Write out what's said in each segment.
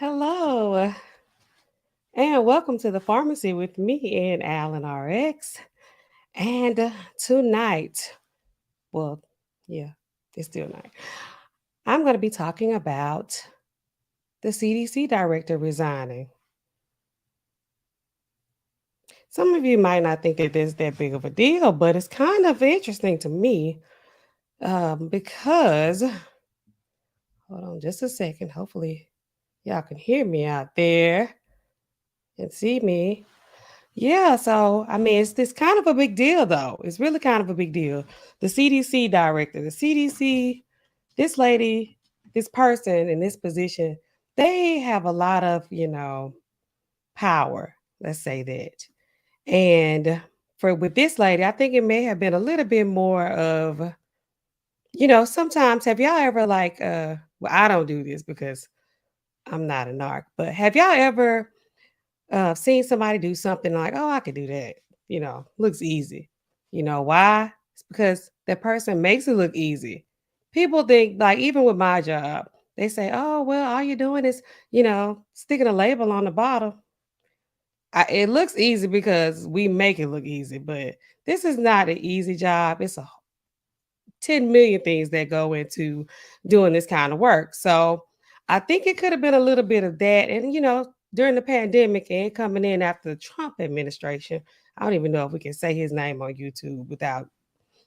Hello, and welcome to the pharmacy with me and Alan RX. And tonight, well, yeah, it's still night. I'm going to be talking about the CDC director resigning. Some of you might not think that this that big of a deal, but it's kind of interesting to me because, hold on just a second. Hopefully, y'all can hear me out there and see me. Yeah, so I mean, it's this kind of a big deal, though. It's really kind of a big deal. The CDC director, the CDC, this lady, this person in this position, they have a lot of, power. Let's say that. And for with this lady, I think it may have been a little bit more of, sometimes have y'all ever well, I don't do this because I'm not a narc, but have y'all ever seen somebody do something like, oh, I could do that, looks easy. You know why? It's because that person makes it look easy. People think, like, even with my job, they say, oh, well, all you're doing is, sticking a label on the bottle. It looks easy because we make it look easy, but this is not an easy job. It's a 10 million things that go into doing this kind of work. So I think it could have been a little bit of that. And, during the pandemic and coming in after the Trump administration, I don't even know if we can say his name on YouTube without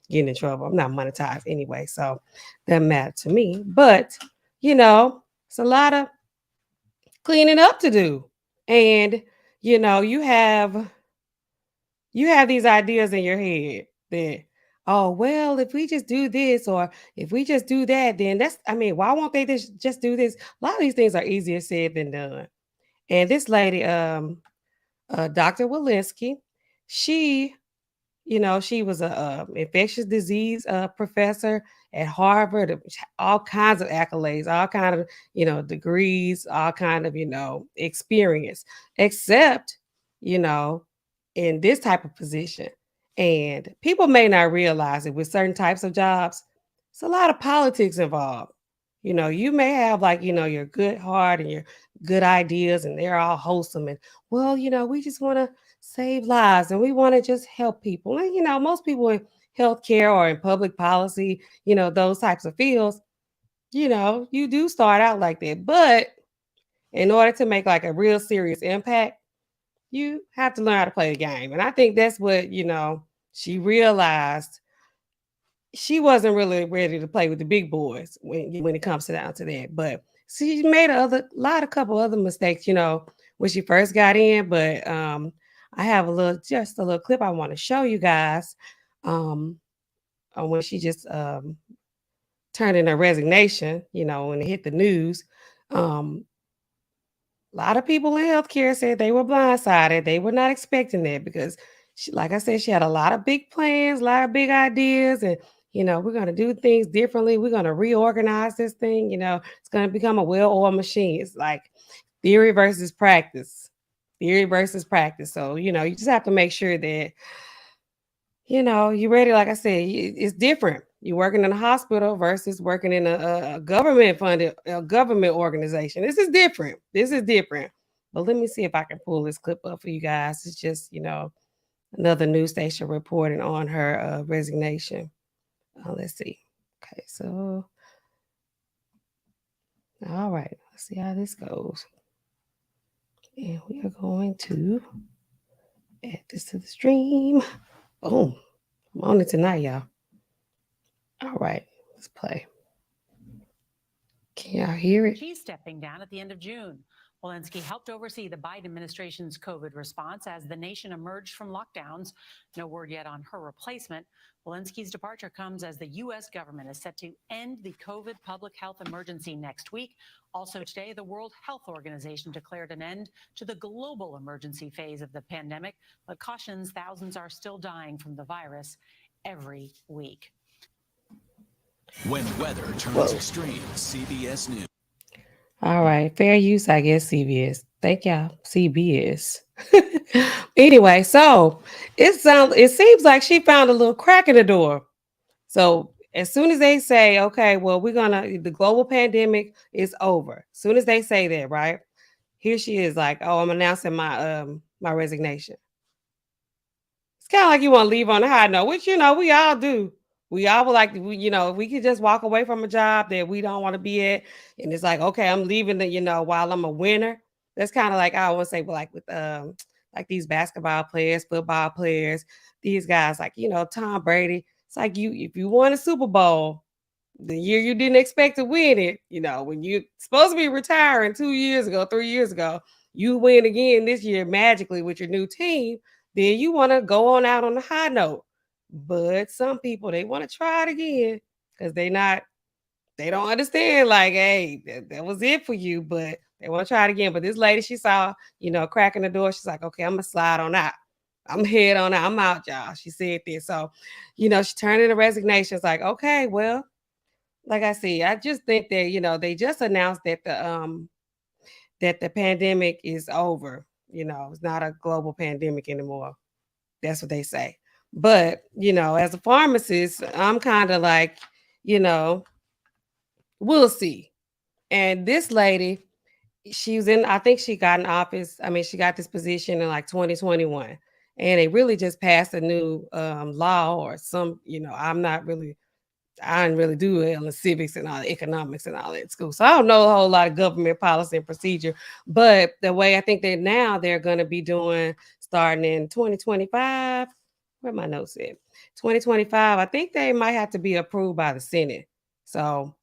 getting in trouble. I'm not monetized anyway, so doesn't matter to me. But, it's a lot of cleaning up to do. And, you know, you have you have these ideas in your head that, oh, well, if we just do this or if we just do that, then I mean, why won't they just do this? A lot of these things are easier said than done. And this lady, Dr. Walensky, she, she was a infectious disease professor at Harvard, all kinds of accolades, all kind of, degrees, all kind of, experience, except, you know, in this type of position. And people may not realize it with certain types of jobs, it's a lot of politics involved. You may have like, your good heart and your good ideas, and they're all wholesome. And, well, we just want to save lives and we want to just help people. And, most people in healthcare or in public policy, those types of fields, you do start out like that. But in order to make like a real serious impact, you have to learn how to play the game. And I think that's what, she realized she wasn't really ready to play with the big boys when it comes down to that. But she made a couple other mistakes, when she first got in. But I have just a little clip I want to show you guys um, on when she just turned in her resignation, when it hit the news. Um, a lot of people in healthcare said they were blindsided. They were not expecting that because, like I said, she had a lot of big plans, a lot of big ideas, and we're going to do things differently. We're going to reorganize this thing. It's going to become a well-oiled machine. It's like theory versus practice, theory versus practice. So you just have to make sure that you're ready. Like I said, it's different. You're working in a hospital versus working in a government funded a government organization. This is different. This is different. But let me see if I can pull this clip up for you guys. It's just, another news station reporting on her resignation. Let's see. Okay, so, all right. Let's see how this goes. And we are going to add this to the stream. Boom. I'm on it tonight, y'all. All right, let's play. Can y'all hear it? She's stepping down at the end of June. Walensky helped oversee the Biden administration's COVID response as the nation emerged from lockdowns. No word yet on her replacement. Walensky's departure comes as the U.S. government is set to end the COVID public health emergency next week. Also today, the World Health Organization declared an end to the global emergency phase of the pandemic, but cautions thousands are still dying from the virus every week. When weather turns extreme, CBS News. All right, fair use, I guess. CBS. Thank y'all, CBS. Anyway, so it seems like she found a little crack in the door. So as soon as they say, okay, well, the global pandemic is over. As soon as they say that, right? Here she is like, oh, I'm announcing my resignation. It's kind of like you want to leave on a high note, which we all do. We all would like to, if we could just walk away from a job that we don't want to be at, and it's like, okay, I'm leaving while I'm a winner. That's kind of like I want to say, well, like with like these basketball players, football players, these guys, like Tom Brady. It's like if you won a Super Bowl, the year you didn't expect to win it, when you're supposed to be retiring 2 years ago, 3 years ago, you win again this year magically with your new team, then you want to go on out on a high note. But some people, they want to try it again because they don't understand, like, hey, that was it for you, but they want to try it again. But this lady, she saw, cracking the door. She's like, okay, I'm going to slide on out. I'm head on out. I'm out, y'all. She said this. So, she turned in a resignation. It's like, okay, well, like I said, I just think that, they just announced that the pandemic is over. It's not a global pandemic anymore. That's what they say. But, as a pharmacist, I'm kind of like, you know, we'll see. And this lady, she was in, I think she got an office. I mean, she got this position in like 2021. And they really just passed a new law or some, I didn't really do it on the civics and all the economics and all that at school. So I don't know a whole lot of government policy and procedure. But the way I think that now they're going to be doing starting in 2025, where my notes at? 2025, I think they might have to be approved by the Senate. So,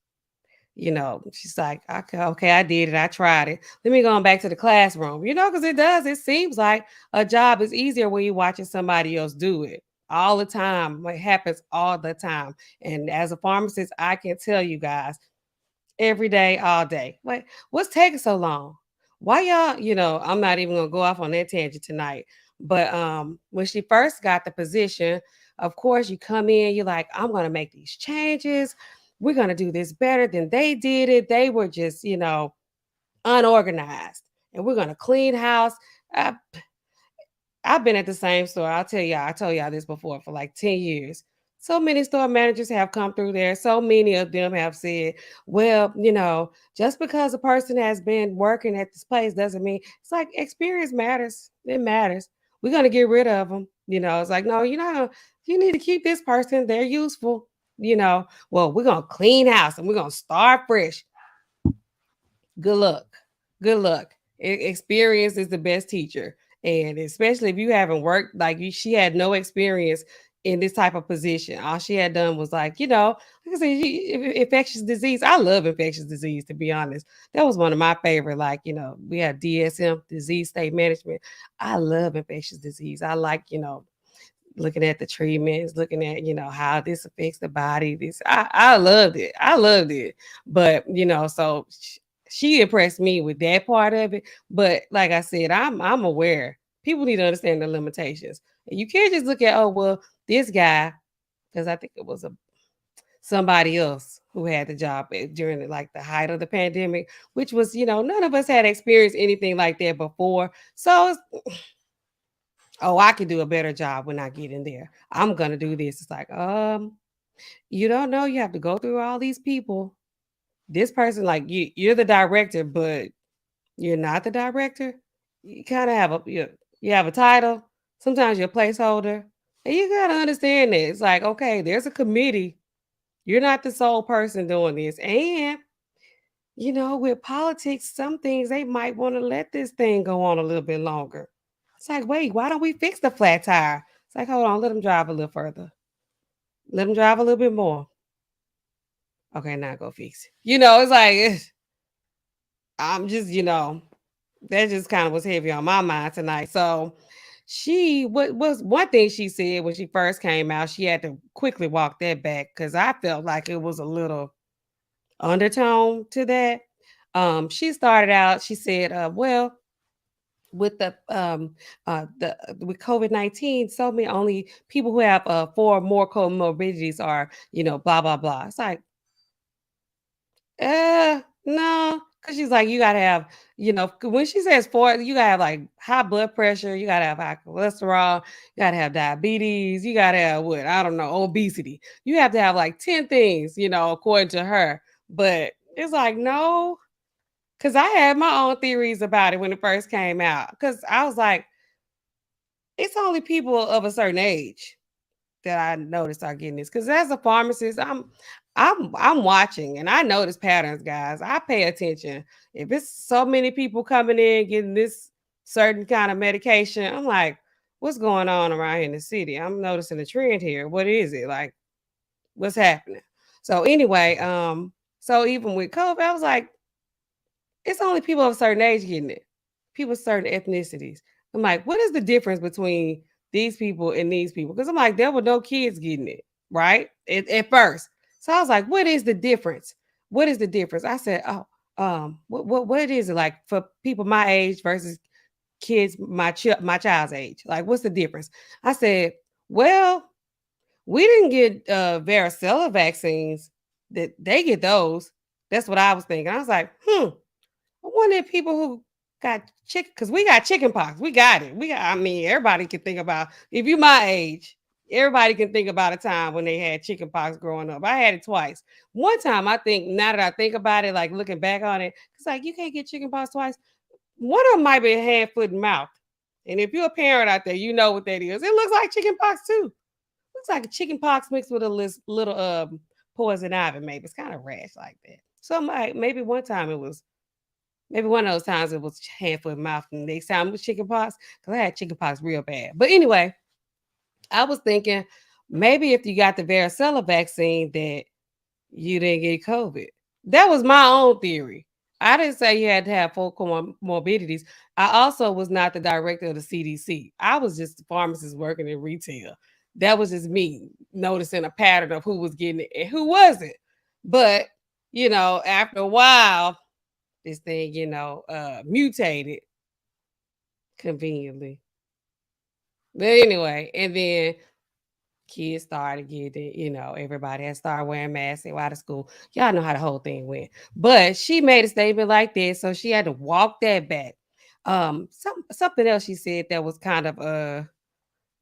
she's like, okay, I did it. I tried it. Let me go on back to the classroom, because it seems like a job is easier when you're watching somebody else do it all the time. It happens all the time. And as a pharmacist, I can tell you guys every day, all day. What's taking so long? Why y'all, I'm not even gonna go off on that tangent tonight. But when she first got the position, of course, you come in, you're like, I'm gonna make these changes. We're gonna do this better than they did it. They were just, unorganized. And we're gonna clean house. Uh, I've been at the same store. I'll tell y'all, I told y'all this before for like 10 years. So many store managers have come through there. So many of them have said, well, just because a person has been working at this place doesn't mean it's like experience matters. It matters. We're going to get rid of them. It's like, no, you need to keep this person. They're useful. Well, we're going to clean house and we're going to start fresh. Good luck. Good luck. Experience is the best teacher. And especially if you haven't worked, like she had no experience in this type of position. All she had done was like I said, infectious disease. I love infectious disease, to be honest. That was one of my favorite, we had DSM, disease state management. I love infectious disease. I like, looking at the treatments, looking at, how this affects the body. I loved it. I loved it. But, so she impressed me with that part of it. But like I said, I'm aware. People need to understand the limitations. And you can't just look at, oh, well, this guy, because I think it was somebody else who had the job during the height of the pandemic, which was, none of us had experienced anything like that before. So oh, I can do a better job when I get in there. I'm gonna do this. It's like, you don't know. You have to go through all these people. This person, like you're the director, but you're not the director. You kind of have you have a title. Sometimes you're a placeholder, and you gotta understand that it's like, okay, there's a committee. You're not the sole person doing this, and with politics, some things they might want to let this thing go on a little bit longer. It's like, wait, why don't we fix the flat tire? It's like, hold on, let them drive a little further. Let them drive a little bit more. Okay, now go fix it. It's like, I'm just, that just kind of was heavy on my mind tonight. So what was one thing she said when she first came out, she had to quickly walk that back because I felt like it was a little undertone to that. She started out, she said, well, with the with COVID-19, so many only people who have four more comorbidities are, blah blah blah. It's like, no, because she's like, you gotta have, when she says four, you gotta have like high blood pressure, you gotta have high cholesterol, you gotta have diabetes, you gotta have what, I don't know, obesity. You have to have like 10 things, according to her. But it's like, no, Because I had my own theories about it when it first came out. Because I was like, it's only people of a certain age that I noticed are getting this. Because as a pharmacist, I'm watching and I notice patterns, guys. I pay attention. If it's so many people coming in getting this certain kind of medication, I'm like, what's going on around here in the city? I'm noticing a trend here. What is it? Like, what's happening? So anyway, so even with COVID, I was like, it's only people of a certain age getting it. People of certain ethnicities. I'm like, what is the difference between these people and these people? Because I'm like, there were no kids getting it, right? At first. So I was like, what is the difference? What is the difference? I said, oh, what is it like for people my age versus kids my child's age? Like, what's the difference? I said, well, we didn't get varicella vaccines. That they get those. That's what I was thinking. I was like, I wonder if people who got chicken, because we got chicken pox, we got it. I mean, everybody can think about, if you my age, everybody can think about a time when they had chicken pox growing up. I had it twice. One time, I think, now that I think about it, like looking back on it, it's like you can't get chicken pox twice. One of them might be hand, foot, and mouth. And if you're a parent out there, you know what that is. It looks like chicken pox too. Looks like a chicken pox mixed with a little poison ivy, maybe. It's kind of rash like that. So maybe one time it was, maybe one of those times it was hand, foot, mouth, and next time it was chicken pox because I had chicken pox real bad. But anyway, I was thinking maybe if you got the varicella vaccine that you didn't get COVID. That was my own theory. I didn't say you had to have full comorbidities. I also was not the director of the CDC. I was just a pharmacist working in retail. That was just me noticing a pattern of who was getting it and who wasn't. But, after a while, this thing, mutated conveniently. But anyway, and then kids started getting it, everybody had started wearing masks and out of school. Y'all know how the whole thing went. But she made a statement like this, so she had to walk that back. Something else she said that was kind of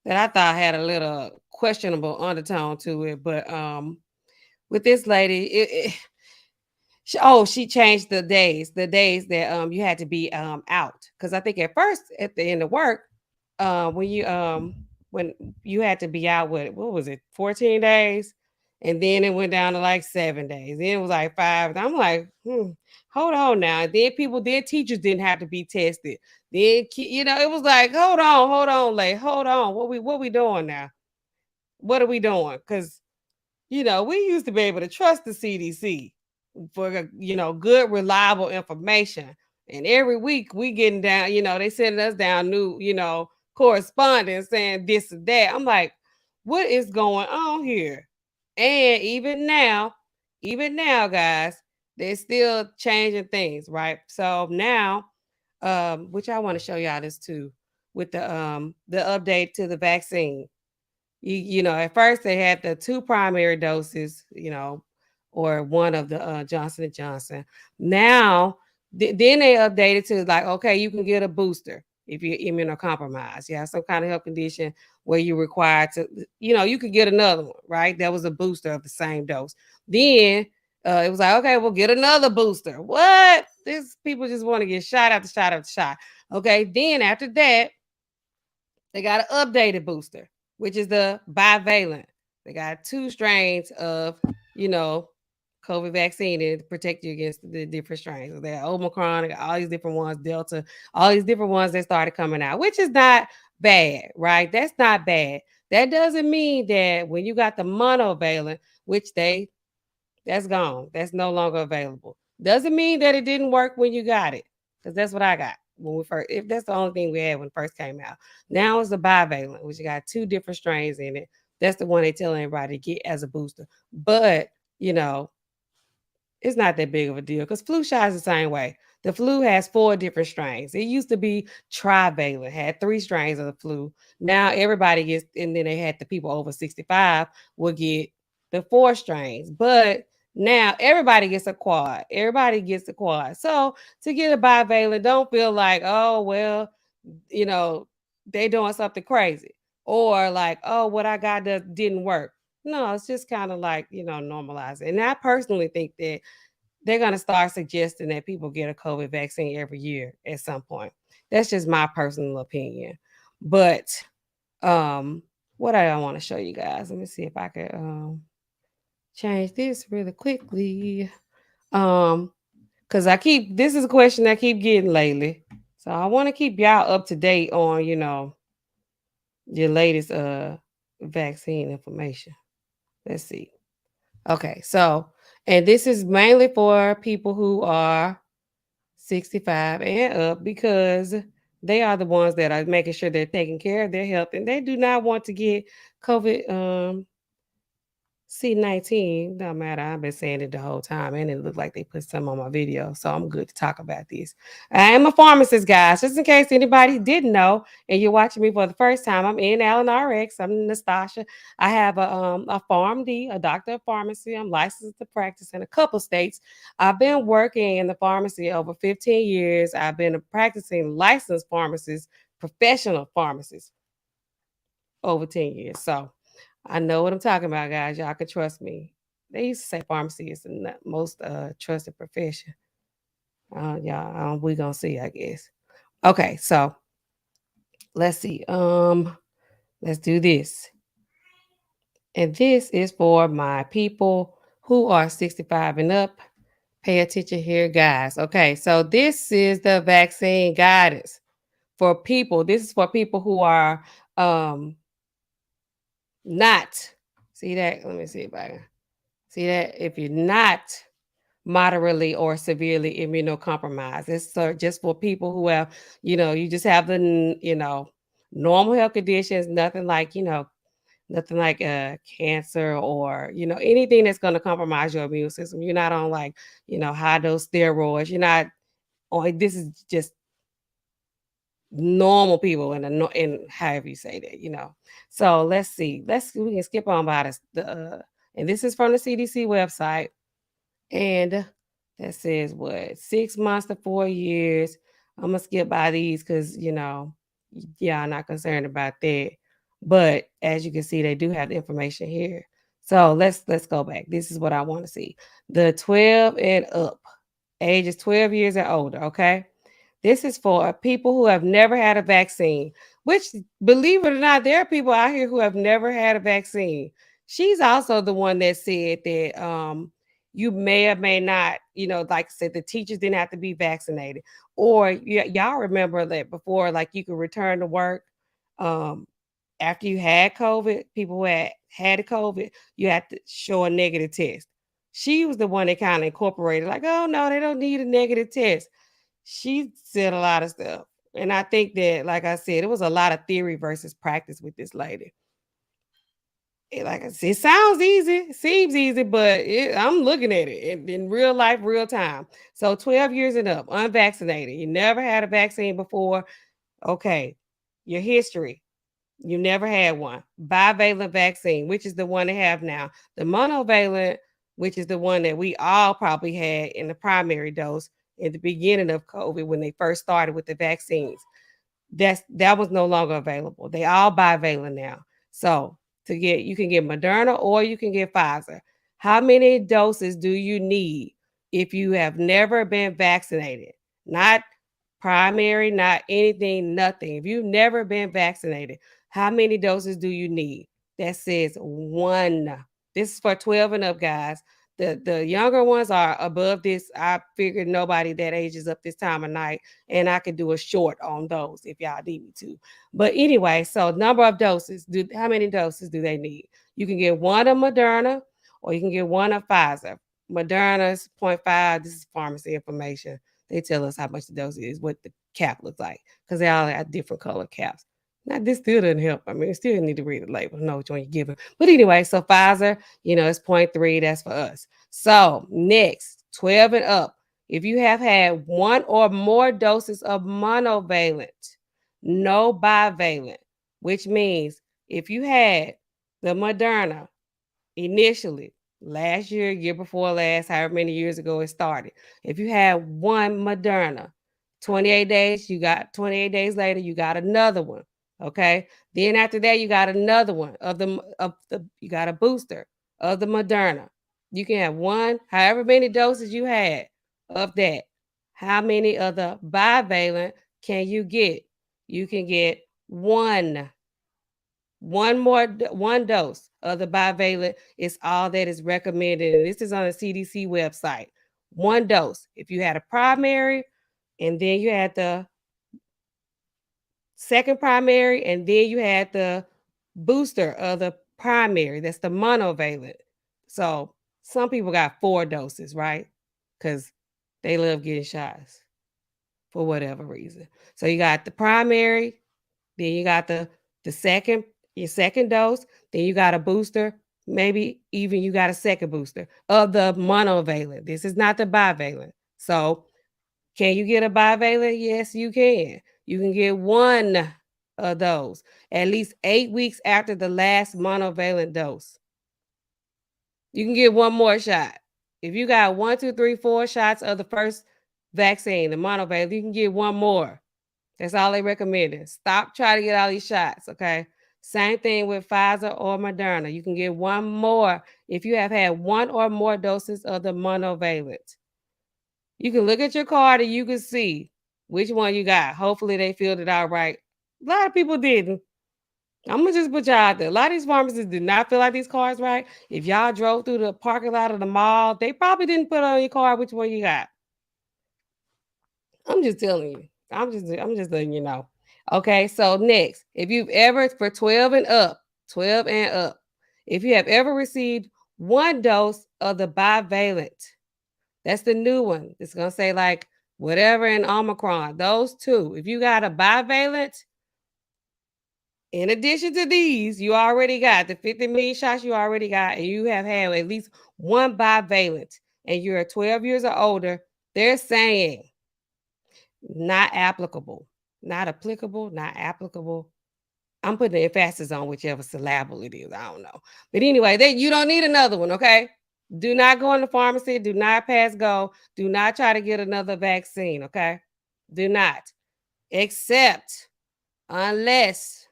that I thought had a little questionable undertone to it. But with this lady, she changed the days that you had to be out. Because I think at first at the end of work, when you had to be out with, what was it, 14 days, and then it went down to like 7 days, then it was like 5. I'm like, hold on now. And then teachers didn't have to be tested. Then it was like, hold on, like, hold on, what we doing now? What are we doing? Because we used to be able to trust the CDC for good, reliable information. And every week we getting down, they sending us down new, correspondence saying this and that. I'm like, what is going on here? And even now, guys, they're still changing things, right? So now, which I want to show y'all this too, with the update to the vaccine. At first they had the 2 primary doses, or one of the Johnson and Johnson. Now, then they updated to like, okay, you can get a booster if you're immunocompromised. You have some kind of health condition where you're required to, you could get another one, right? That was a booster of the same dose. Then it was like, okay, we'll get another booster. What? These people just want to get shot after shot after shot. Okay, then after that, they got an updated booster, which is the bivalent. They got 2 strains of, you know, COVID vaccine to protect you against the different strains. So they got Omicron, they got all these different ones, Delta, all these different ones that started coming out, which is not bad, right? That's not bad. That doesn't mean that when you got the monovalent, which that's gone. That's no longer available. Doesn't mean that it didn't work when you got it, because that's what I got when we first. If that's the only thing we had when it first came out. Now it's the bivalent, which got 2 different strains in it. That's the one they tell everybody to get as a booster. But you know, it's not that big of a deal because flu shot is the same way. The flu has 4 different strains. It used to be trivalent, had 3 strains of the flu. Now everybody gets, and then they had the people over 65 will get the 4 strains. But now everybody gets a quad. Everybody gets a quad. So to get a bivalent, don't feel like, oh, well, you know, they doing something crazy. Or like, oh, what I got didn't work. No, it's just kind of like, normalize it. And I personally think that they're going to start suggesting that people get a COVID vaccine every year at some point. That's just my personal opinion. But um, what I want to show you guys, let me see if I could change this really quickly. Um, because this is a question I keep getting lately. So I want to keep y'all up to date on, your latest vaccine information. Let's see. Okay, so and this is mainly for people who are 65 and up because they are the ones that are making sure they're taking care of their health and they do not want to get COVID C19, no matter. I've been saying it the whole time, and it looked like they put some on my video, so I'm good to talk about this. I am a pharmacist, guys. Just in case anybody didn't know, and you're watching me for the first time, I'm in Allen RX. I'm Nastasha. I have a PharmD, a doctor of pharmacy. I'm licensed to practice in a couple states. I've been working in the pharmacy over 15 years. I've been a practicing licensed pharmacist, professional pharmacist over 10 years. So I know what I'm talking about, guys. Y'all can trust me. They used to say pharmacy is the most trusted profession. Y'all, we gonna see, I guess. Okay, so let's see. Let's do this. And this is for my people who are 65 and up. Pay attention here, guys. Okay, so this is the vaccine guidance for people. This is for people who are not. See that? Let me see if I can see that. If you're not moderately or severely immunocompromised, it's just for people who have, you just have the, normal health conditions, nothing like cancer or, anything that's going to compromise your immune system. You're not on like, high dose steroids. You're not on, this is just normal people and however you say that. So let's see. We can skip on by this. And this is from the CDC website. And that says what? 6 months to 4 years. I'm gonna skip by these because yeah, I'm not concerned about that. But as you can see, they do have the information here. So let's go back. This is what I want to see. The 12 and up, ages 12 years and older. Okay. This is for people who have never had a vaccine, which, believe it or not, there are people out here who have never had a vaccine. She's also the one that said that you may or may not, like I said, the teachers didn't have to be vaccinated. Or y'all remember that before, like you could return to work um, after you had COVID, people who had COVID, you had to show a negative test. She was the one that kind of incorporated, like, oh no, they don't need a negative test. She said a lot of stuff. And I think that, like I said, it was a lot of theory versus practice with this lady. Like I said, it sounds easy, it seems easy, but I'm looking at it in real life, real time. So 12 years and up, unvaccinated. You never had a vaccine before. Okay. Your history. You never had one. Bivalent vaccine, which is the one they have now. The monovalent, which is the one that we all probably had in the primary dose at the beginning of COVID when they first started with the vaccines. That was no longer available. They all bivalent now. So you can get Moderna or you can get Pfizer. How many doses do you need if you have never been vaccinated? Not primary, not anything, nothing. If you've never been vaccinated, how many doses do you need? That says one. This is for 12 and up, guys. The younger ones are above this. I figured nobody that age is up this time of night, and I could do a short on those if y'all need me to. But anyway, so number of doses. How many doses do they need? You can get one of Moderna, or you can get one of Pfizer. Moderna's 0.5. This is pharmacy information. They tell us how much the dose is, what the cap looks like, because they all have different color caps. Now, this still doesn't help. I mean, you still need to read the label, know which one you're giving. But anyway, so Pfizer, it's 0.3. That's for us. So next, 12 and up. If you have had one or more doses of monovalent, no bivalent, which means if you had the Moderna initially, last year before last, however many years ago it started, if you had one Moderna, 28 days, 28 days later, you got another one. Okay. Then after that, you got another one you got a booster of the Moderna. You can have one, however many doses you had of that. How many of the bivalent can you get? You can get one dose of the bivalent is all that is recommended. And this is on the CDC website. One dose. If you had a primary and then you had the second primary and then you had the booster of the primary, that's the monovalent. So some people got 4 doses, right? Because they love getting shots for whatever reason. So you got the primary, then you got the second, your second dose, then you got a booster, maybe even you got a second booster of the monovalent. This is not the bivalent. So can you get a bivalent? Yes, you can. You can get one of those at least 8 weeks after the last monovalent dose. You can get one more shot. If you got 1, 2, 3, 4 shots of the first vaccine, the monovalent, you can get one more. That's all they recommend. Stop trying to get all these shots, okay? Same thing with Pfizer or Moderna. You can get one more if you have had one or more doses of the monovalent. You can look at your card and you can see which one you got. Hopefully they filled it out right. A lot of people didn't. I'm gonna just put y'all out there. A lot of these pharmacists did not fill out these cards right. If y'all drove through the parking lot of the mall, they probably didn't put on your card which one you got. I'm just telling you. I'm just letting you know. Okay, so next, if you've ever for 12 and up, if you have ever received one dose of the bivalent, that's the new one. It's gonna say like whatever in Omicron, those two. If you got a bivalent, in addition to these, you already got the 50 million shots you already got, and you have had at least one bivalent, and you're 12 years or older, they're saying not applicable, not applicable, not applicable. I'm putting the emphasis on whichever syllable it is. I don't know. But anyway, you don't need another one, okay? Do not go in the pharmacy. Do not pass go. Do not try to get another vaccine, okay? Do not. Except unless,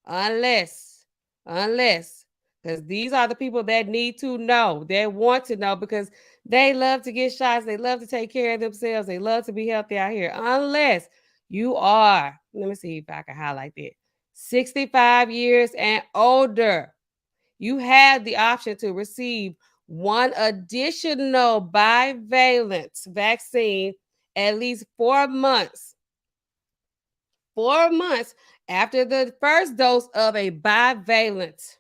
unless, unless, because these are the people that need to know, they want to know because they love to get shots, they love to take care of themselves, they love to be healthy out here. Unless you are, let me see if I can highlight that, 65 years and older, you have the option to receive one additional bivalent vaccine at least 4 months 4 months after the first dose of a bivalent.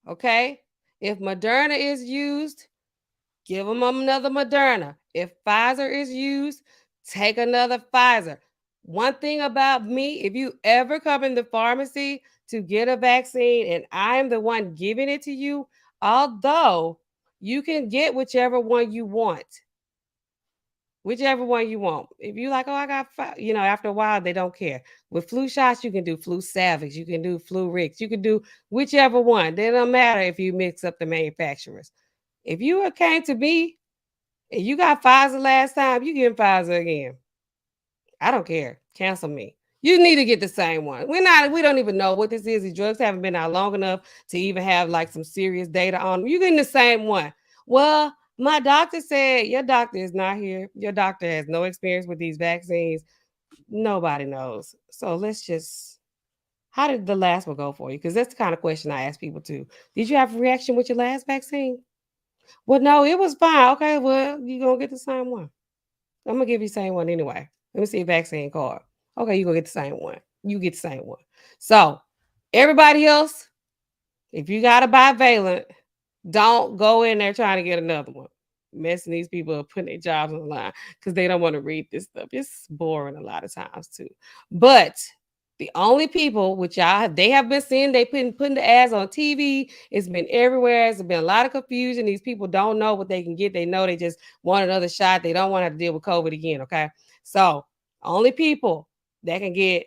Okay? If Moderna is used, give them another Moderna. If Pfizer is used, take another Pfizer. One thing about me, if you ever come in the pharmacy to get a vaccine and I'm the one giving it to you, although you can get whichever one you want, whichever one you want. If you like, oh, I got five, after a while, they don't care. With flu shots, you can do flu Savage, you can do flu Rix, you can do whichever one. It don't matter if you mix up the manufacturers. If you came to me and you got Pfizer last time, you getting Pfizer again. I don't care. Cancel me. You need to get the same one. We don't even know what this is. These drugs haven't been out long enough to even have like some serious data on them. You're getting the same one. Well, my doctor said your doctor is not here. Your doctor has no experience with these vaccines. Nobody knows. So let's just, how did the last one go for you? Because that's the kind of question I ask people too. Did you have a reaction with your last vaccine? Well, no, it was fine. Okay, well, you're going to get the same one. I'm going to give you the same one anyway. Let me see a vaccine card. Okay, you're going to get the same one. You get the same one. So, everybody else, if you got a bivalent, don't go in there trying to get another one. Messing these people up, putting their jobs on the line because they don't want to read this stuff. It's boring a lot of times too. But the only people which they have been seeing, they putting the ads on TV. It's been everywhere. It's been a lot of confusion. These people don't know what they can get. They know they just want another shot. They don't want to have to deal with COVID again. Okay. So only people that can get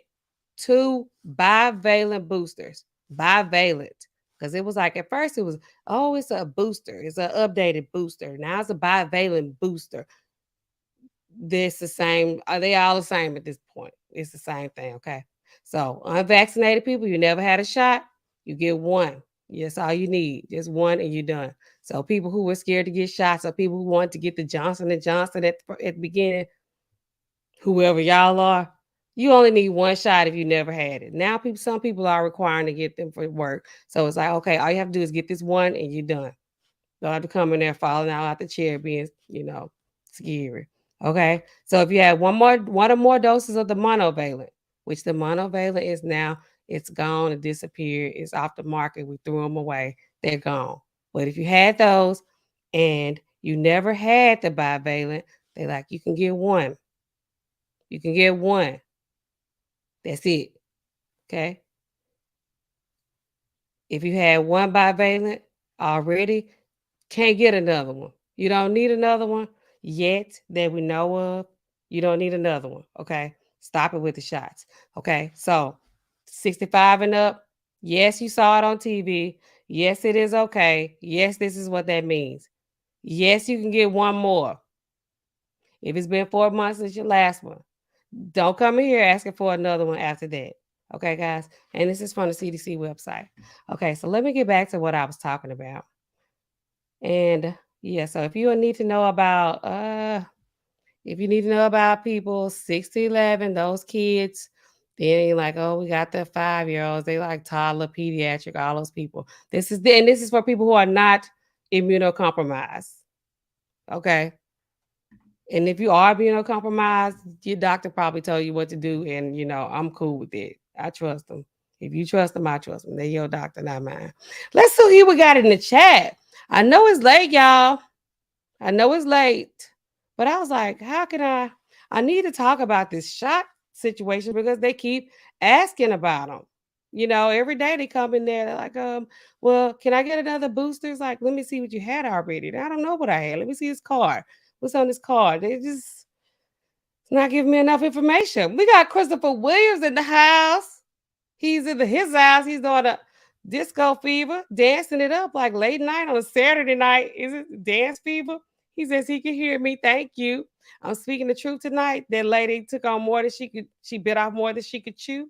2 bivalent boosters, bivalent. Because it was like at first it was, oh, it's a booster. It's an updated booster. Now it's a bivalent booster. This the same. Are they all the same at this point? It's the same thing. Okay. So unvaccinated people, you never had a shot, you get one. Yes, all you need. Just one and you're done. So people who were scared to get shots or people who wanted to get the Johnson and Johnson at the beginning, whoever y'all are, you only need one shot if you never had it. Now people some people are requiring to get them for work. So it's like, okay, all you have to do is get this one and you're done. Don't have to come in there falling out the chair being, scary. Okay. So if you had one or more doses of the monovalent, which the monovalent is now, it's gone, it disappeared, it's off the market. We threw them away. They're gone. But if you had those and you never had the bivalent, they like you can get one. You can get one. That's it. Okay. If you had one bivalent already, can't get another one. You don't need another one yet that we know of. You don't need another one. Okay. Stop it with the shots. Okay. So 65 and up. Yes, you saw it on TV. Yes, it is okay. Yes, this is what that means. Yes, you can get one more. If it's been 4 months since your last one, don't come in here asking for another one after that. Okay, guys. And this is from the CDC website. Okay, so let me get back to what I was talking about. And yeah, so if you need to know about people 6 to 11, those kids, then you're like, oh, we got the 5-year-olds. They like toddler, pediatric, all those people. This is for people who are not immunocompromised. Okay. And if you are immunocompromised, your doctor probably told you what to do. And, I'm cool with it. I trust them. If you trust them, I trust them. They're your doctor, not mine. Let's see who we got in the chat. I know it's late, y'all. I know it's late, but I was like, how can I need to talk about this shot situation because they keep asking about them. Every day they come in there, they're like, well, can I get another booster? It's like, let me see what you had already. I don't know what I had. Let me see this card. What's on this card? They just not giving me enough information. We got Christopher Williams in the house. He's in his house. He's doing a disco fever, dancing it up like late night on a Saturday night. Is it dance fever? He says he can hear me. Thank you. I'm speaking the truth tonight. That lady took on more than she could. She bit off more than she could chew.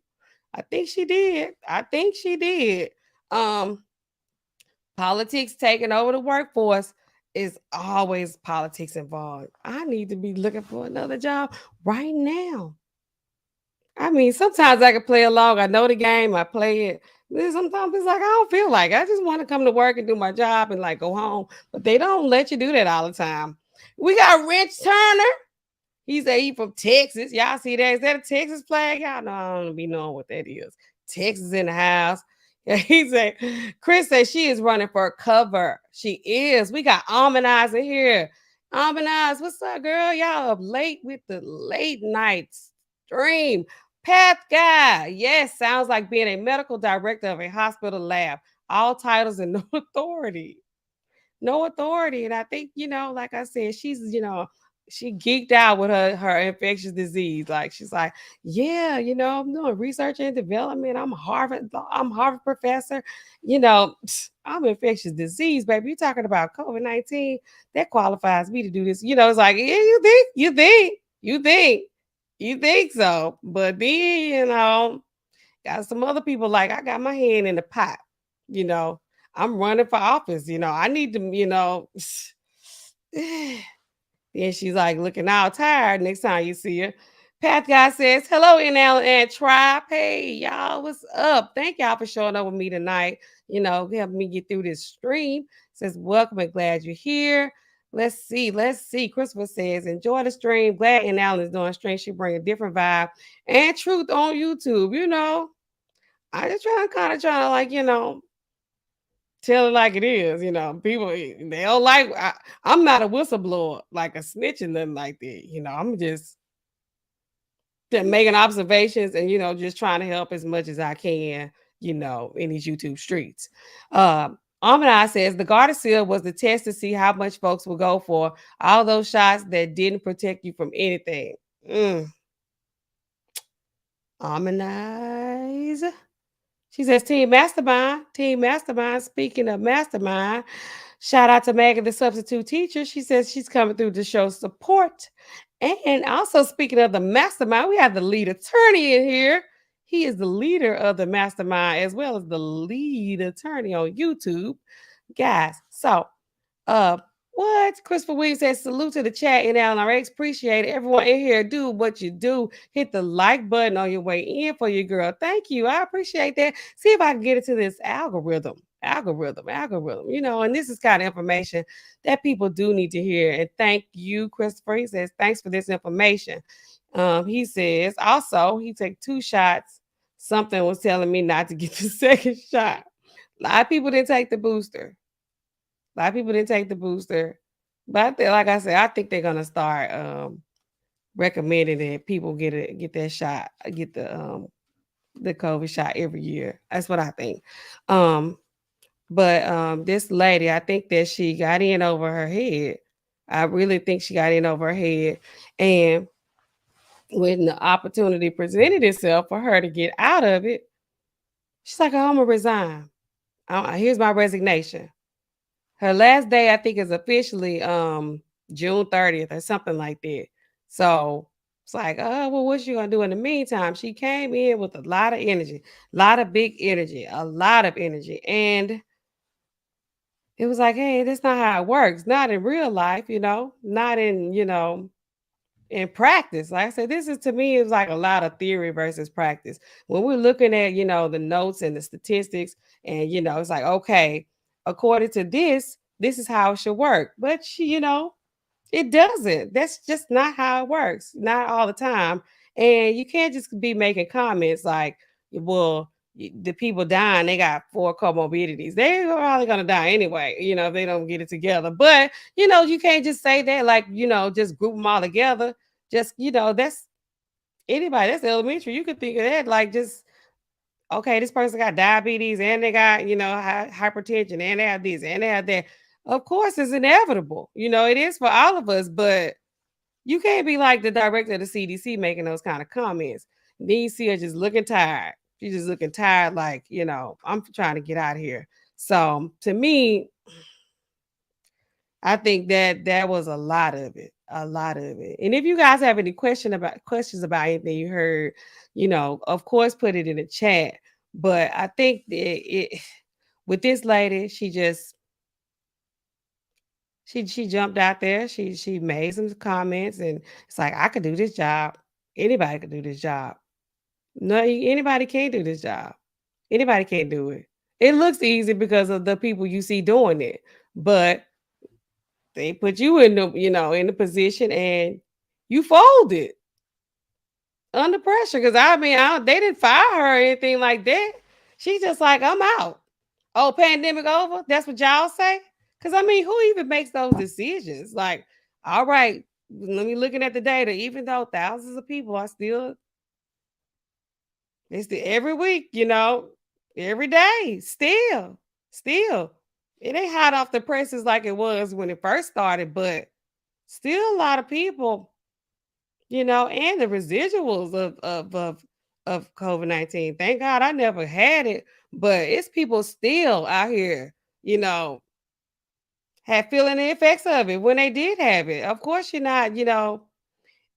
I think she did. I think she did. Um, Politics taking over the workforce is always politics involved. I need to be looking for another job right now. I mean, sometimes I can play along. I know the game. I play it. Then sometimes it's like I don't feel like I just want to come to work and do my job and like go home. But they don't let you do that all the time. We got Rich Turner. He said he from Texas. Y'all see that? Is that a Texas flag? Y'all know I don't be knowing what that is. Texas in the house. Yeah, he said, Chris said she is running for cover. She is. We got Almond Eyes in here. Almond Eyes, what's up, girl? Y'all up late with the late night stream. Path guy. Yes, sounds like being a medical director of a hospital lab. All titles and no authority. No authority. And I think, like I said, she's, she geeked out with her infectious disease. Like she's like, yeah, I'm doing research and development. I'm Harvard professor. I'm infectious disease, baby. You're talking about COVID-19. That qualifies me to do this. It's like, yeah, you think so. But then, got some other people like I got my hand in the pot, you know. I'm running for office, I need to, then she's like looking all tired next time you see her. Path Guy says, hello, NL and Tribe. Hey, y'all, what's up? Thank y'all for showing up with me tonight. Helping me get through this stream. Says, welcome and glad you're here. Let's see. Christopher says, enjoy the stream. Glad NL is doing stream. She bring a different vibe and truth on YouTube. I just trying to like, tell it like it is. People they don't like. I'm not a whistleblower, like a snitch and nothing like that. I'm just making observations and just trying to help as much as I can. In these YouTube streets. Amina says the Gardasil was the test to see how much folks will go for all those shots that didn't protect you from anything. Amina. She says, Team Mastermind. Speaking of Mastermind, shout out to Megan, the substitute teacher. She says she's coming through to show support. And also, speaking of the Mastermind, we have the lead attorney in here. He is the leader of the mastermind as well as the lead attorney on YouTube. Guys, so uh, what? Christopher Williams says, salute to the chat in LRX. Appreciate it. Everyone in here, do what you do. Hit the like button on your way in for your girl. Thank you. I appreciate that. See if I can get into this algorithm. Algorithm. And this is kind of information that people do need to hear. And thank you, Christopher. He says, thanks for this information. He says, also, he took 2 shots. Something was telling me not to get the second shot. A lot of people didn't take the booster. A lot of people didn't take the booster, but like I said, I think they're gonna start recommending that people get that shot, get the COVID shot every year. That's what I think. Um, but this lady, I think that she got in over her head. I really think she got in over her head, and when the opportunity presented itself for her to get out of it, she's like, "Oh, I'm gonna resign. Here's my resignation." Her last day, I think, is officially June 30th or something like that. So it's like, oh, well, what's she gonna do in the meantime? She came in with a lot of energy, a lot of big energy, a lot of energy. And it was like, hey, that's not how it works. Not in real life, not in practice. Like I said, this is to me is like a lot of theory versus practice. When we're looking at, the notes and the statistics, and it's like, okay, according to this is how it should work. But it doesn't. That's just not how it works. Not all the time. And you can't just be making comments like, well, the people dying, they got 4 comorbidities. They're probably gonna die anyway, if they don't get it together. But you can't just say that, like, just group them all together. Just, that's anybody, that's elementary. You could think of that like just okay, this person got diabetes and they got, hypertension and they have this and they have that. Of course, it's inevitable. It is for all of us, but you can't be like the director of the CDC making those kind of comments. Then you see her just looking tired. She's just looking tired, like, I'm trying to get out of here. So to me, I think that that was a lot of it, a lot of it. And if you guys have any questions about anything you heard, of course, put it in the chat. But I think that with this lady, she jumped out there. She made some comments, and it's like I could do this job. Anybody could do this job. No, anybody can't do this job. Anybody can't do it. It looks easy because of the people you see doing it, but they put you in the position and you folded under pressure. Because they didn't fire her or anything like that. She's just like, I'm out. Oh, pandemic over? That's what y'all say? Because who even makes those decisions? Like, all right, let me looking at the data. Even though thousands of people are still, every week, every day, still. It ain't hot off the presses like it was when it first started, but still a lot of people, and the residuals of COVID-19. Thank God I never had it, but it's people still out here, have feeling the effects of it when they did have it. Of course, you're not,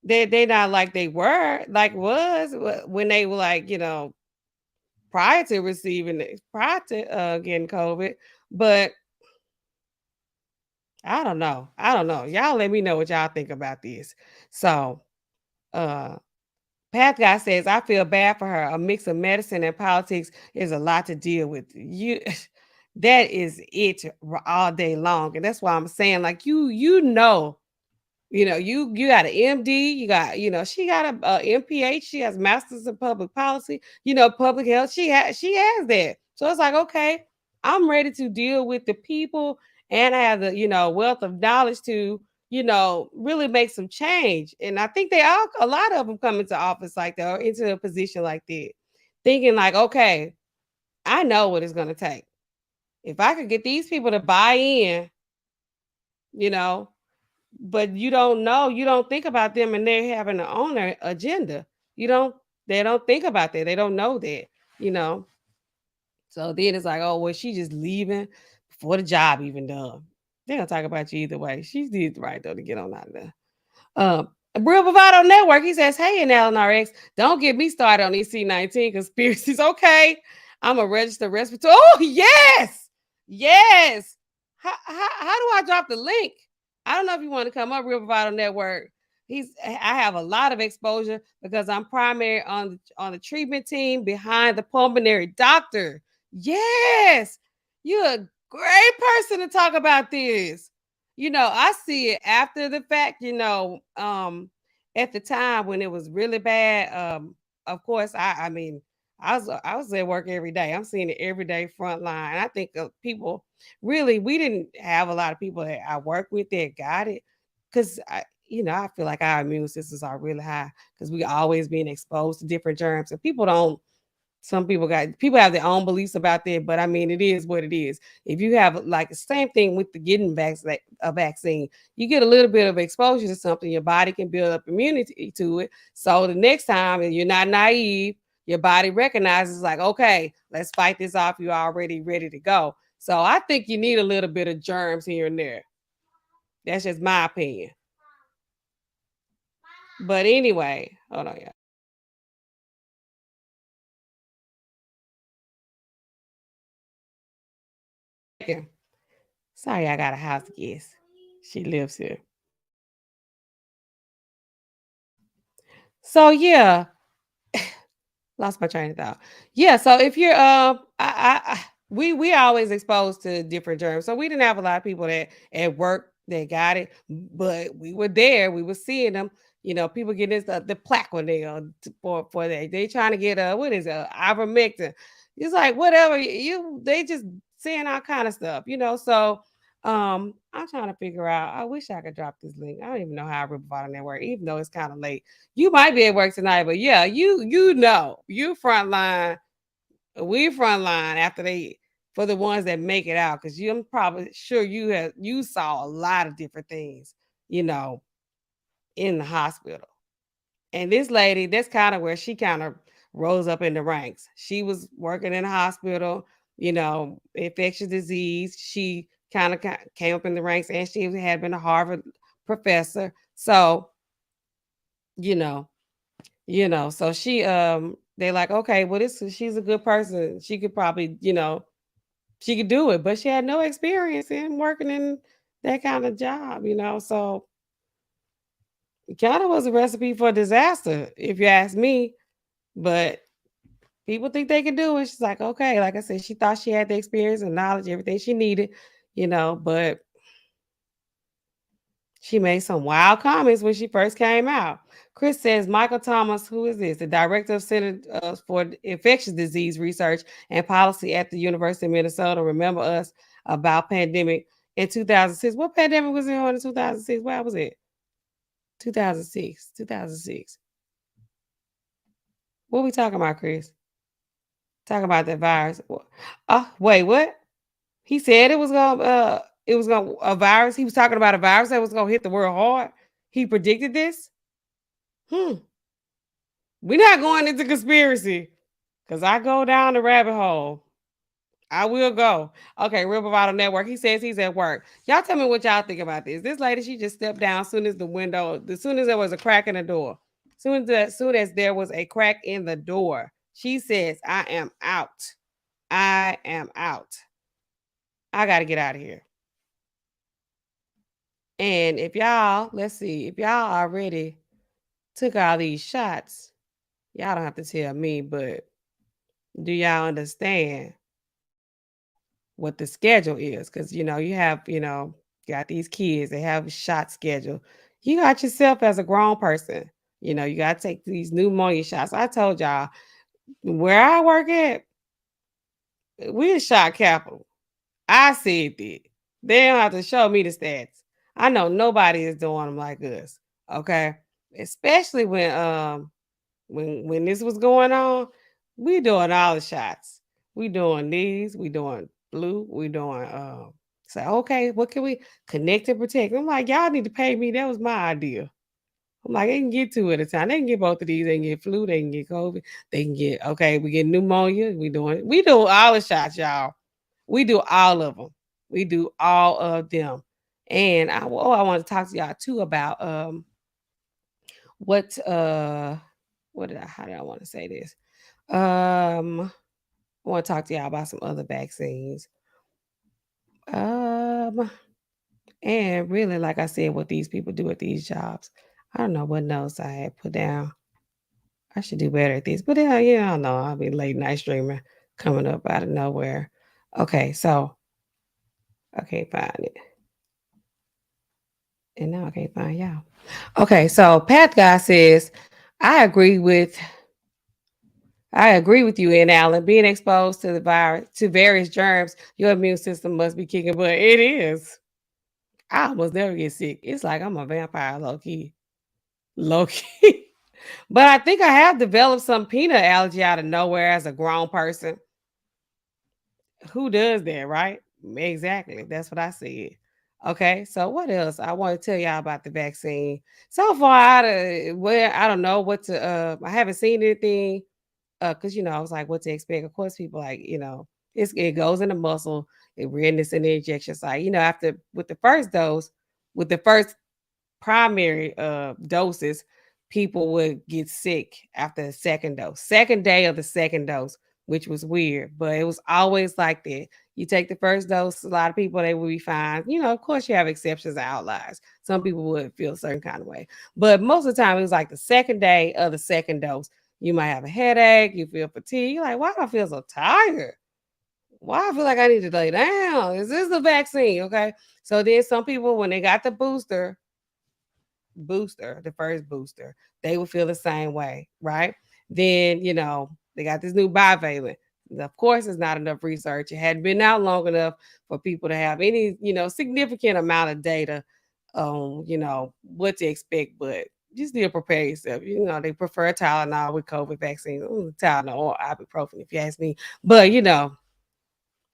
they not like they were, like was when they were like, prior to receiving it, prior to getting COVID. But I don't know. I don't know. Y'all let me know what y'all think about this. So uh Path Guy says, I feel bad for her. A mix of medicine and politics is a lot to deal with. You that is it all day long. And that's why I'm saying, like, you got an MD, you got, she got a MPH, she has masters in public policy, public health. She has that. So it's like, okay, I'm ready to deal with the people and I have the, wealth of knowledge to, really make some change. And I think a lot of them come into office like that or into a position like that, thinking like, okay, I know what it's gonna take. If I could get these people to buy in, you know, but you don't know, you don't think about them and they're having their own agenda. You don't, they don't think about that. They don't know that, you know. So then it's like, oh, well, she just leaving before the job even done. They're gonna talk about you either way. She did right though to get on out of there. Real Bravado Network, he says, hey, in LNRX, don't get me started on these C19 conspiracies. Okay. I'm a registered respiratory. Oh, yes. Yes. How do I drop the link? I don't know if you want to come up, Real Bravado Network. I have a lot of exposure because I'm primary on the treatment team behind the pulmonary doctor. Yes. You're a great person to talk about this. I see it after the fact, at the time when it was really bad. Of course, I mean, I was at work every day. I'm seeing it every day front line. I think people really, we didn't have a lot of people that I work with that got it because I feel like our immune systems are really high because we always being exposed to different germs, and people don't. Some people have their own beliefs about that, but I mean, it is what it is. If you have like the same thing with the getting a vaccine, you get a little bit of exposure to something, your body can build up immunity to it. So the next time, and you're not naive, your body recognizes like, okay, let's fight this off. You're already ready to go. So I think you need a little bit of germs here and there. That's just my opinion. But anyway, hold on, yeah. Sorry, I got a house guest. She lives here. So yeah, lost my train of thought. Yeah, so if you're we always exposed to different germs. So we didn't have a lot of people that at work that got it, but we were there, we were seeing them. People getting this the plaque when they for that. They trying to get what is it, ivermectin. It's like whatever they just saying all kind of stuff. So I'm trying to figure out. I wish I could drop this link. I don't even know how I rip about on that work, even though it's kind of late. You might be at work tonight, but yeah, you front line. We front line after they for the ones that make it out because I'm probably sure you saw a lot of different things, you know, in the hospital. And this lady, that's kind of where she kind of rose up in the ranks. She was working in the hospital, infectious disease. She kind of came up in the ranks, and she had been a Harvard professor. So, you know, so they're like, okay, well, she's a good person. She could probably, she could do it, but she had no experience in working in that kind of job. So it kind of was a recipe for disaster, if you ask me. But people think they can do it. She's like, okay, like I said, she thought she had the experience and knowledge, everything she needed, but she made some wild comments when she first came out. Chris says Michael Thomas, who is this? The director of Center for Infectious Disease Research and Policy at the University of Minnesota. Remember us about pandemic in 2006. What pandemic was it on in 2006? Where was it? 2006. 2006. What are we talking about, Chris? Talking about that virus. Wait, what? He said it was gonna a virus. He was talking about a virus that was gonna hit the world hard. He predicted this. Hmm. We're not going into conspiracy because I go down the rabbit hole. I will go. Okay, Real Bravado Network. He says he's at work. Y'all tell me what y'all think about this. This lady, she just stepped down as soon as there was a crack in the door. Soon as there was a crack in the door, she says, I am out. I am out. I got to get out of here. And let's see, if y'all already took all these shots, y'all don't have to tell me, but do y'all understand what the schedule is? Because, you have, got these kids, they have a shot schedule. You got yourself as a grown person, you got to take these pneumonia shots. I told y'all where I work at, we a shot capital. I said that. They don't have to show me the stats. I know nobody is doing them like us. Okay. Especially when this was going on, we doing all the shots. We doing these, we doing blue, we doing say, okay, what can we connect and protect? I'm like, y'all need to pay me. That was my idea. I'm like, they can get two at a time. They can get both of these. They can get flu, they can get COVID, they can get we get pneumonia. We do all the shots, y'all. We do all of them. We do all of them. And I want to talk to y'all too about what how did I want to say this? I want to talk to y'all about some other vaccines. Um, and really, like I said, what these people do at these jobs. I don't know what notes I had put down. I should do better at this, but yeah, I don't know. I'll be late night streaming coming up out of nowhere. Okay, so I can't find it, and now I can't find y'all. Okay, so Pat Guy says, I agree with I agree with you, Ann Allen. Being exposed to the virus, to various germs, your immune system must be kicking butt. It is. I almost never get sick. It's like I'm a vampire, low key. Low key. But I think I have developed some peanut allergy out of nowhere as a grown person. Who does that, right? Exactly. That's what I said. Okay, so what else? I want to tell y'all about the vaccine. So far, I don't know what to. I haven't seen anything because I was like, what to expect? Of course, people like it goes in the muscle, it redness in the injection site. After with the first dose, with the first primary doses, people would get sick after the second dose, second day of the second dose, which was weird, but it was always like that. You take the first dose, a lot of people they will be fine. Of course, you have exceptions and outliers. Some people would feel a certain kind of way, but most of the time, it was like the second day of the second dose. You might have a headache, you feel fatigue. You're like, why do I feel so tired? Why I feel like I need to lay down? Is this the vaccine? Okay. So then some people, when they got the booster, the first booster, they would feel the same way, right? Then, they got this new bivalent. Of course, it's not enough research. It hadn't been out long enough for people to have any, significant amount of data on, what to expect, but just still prepare yourself. They prefer Tylenol with COVID vaccines. Tylenol or ibuprofen, if you ask me. But,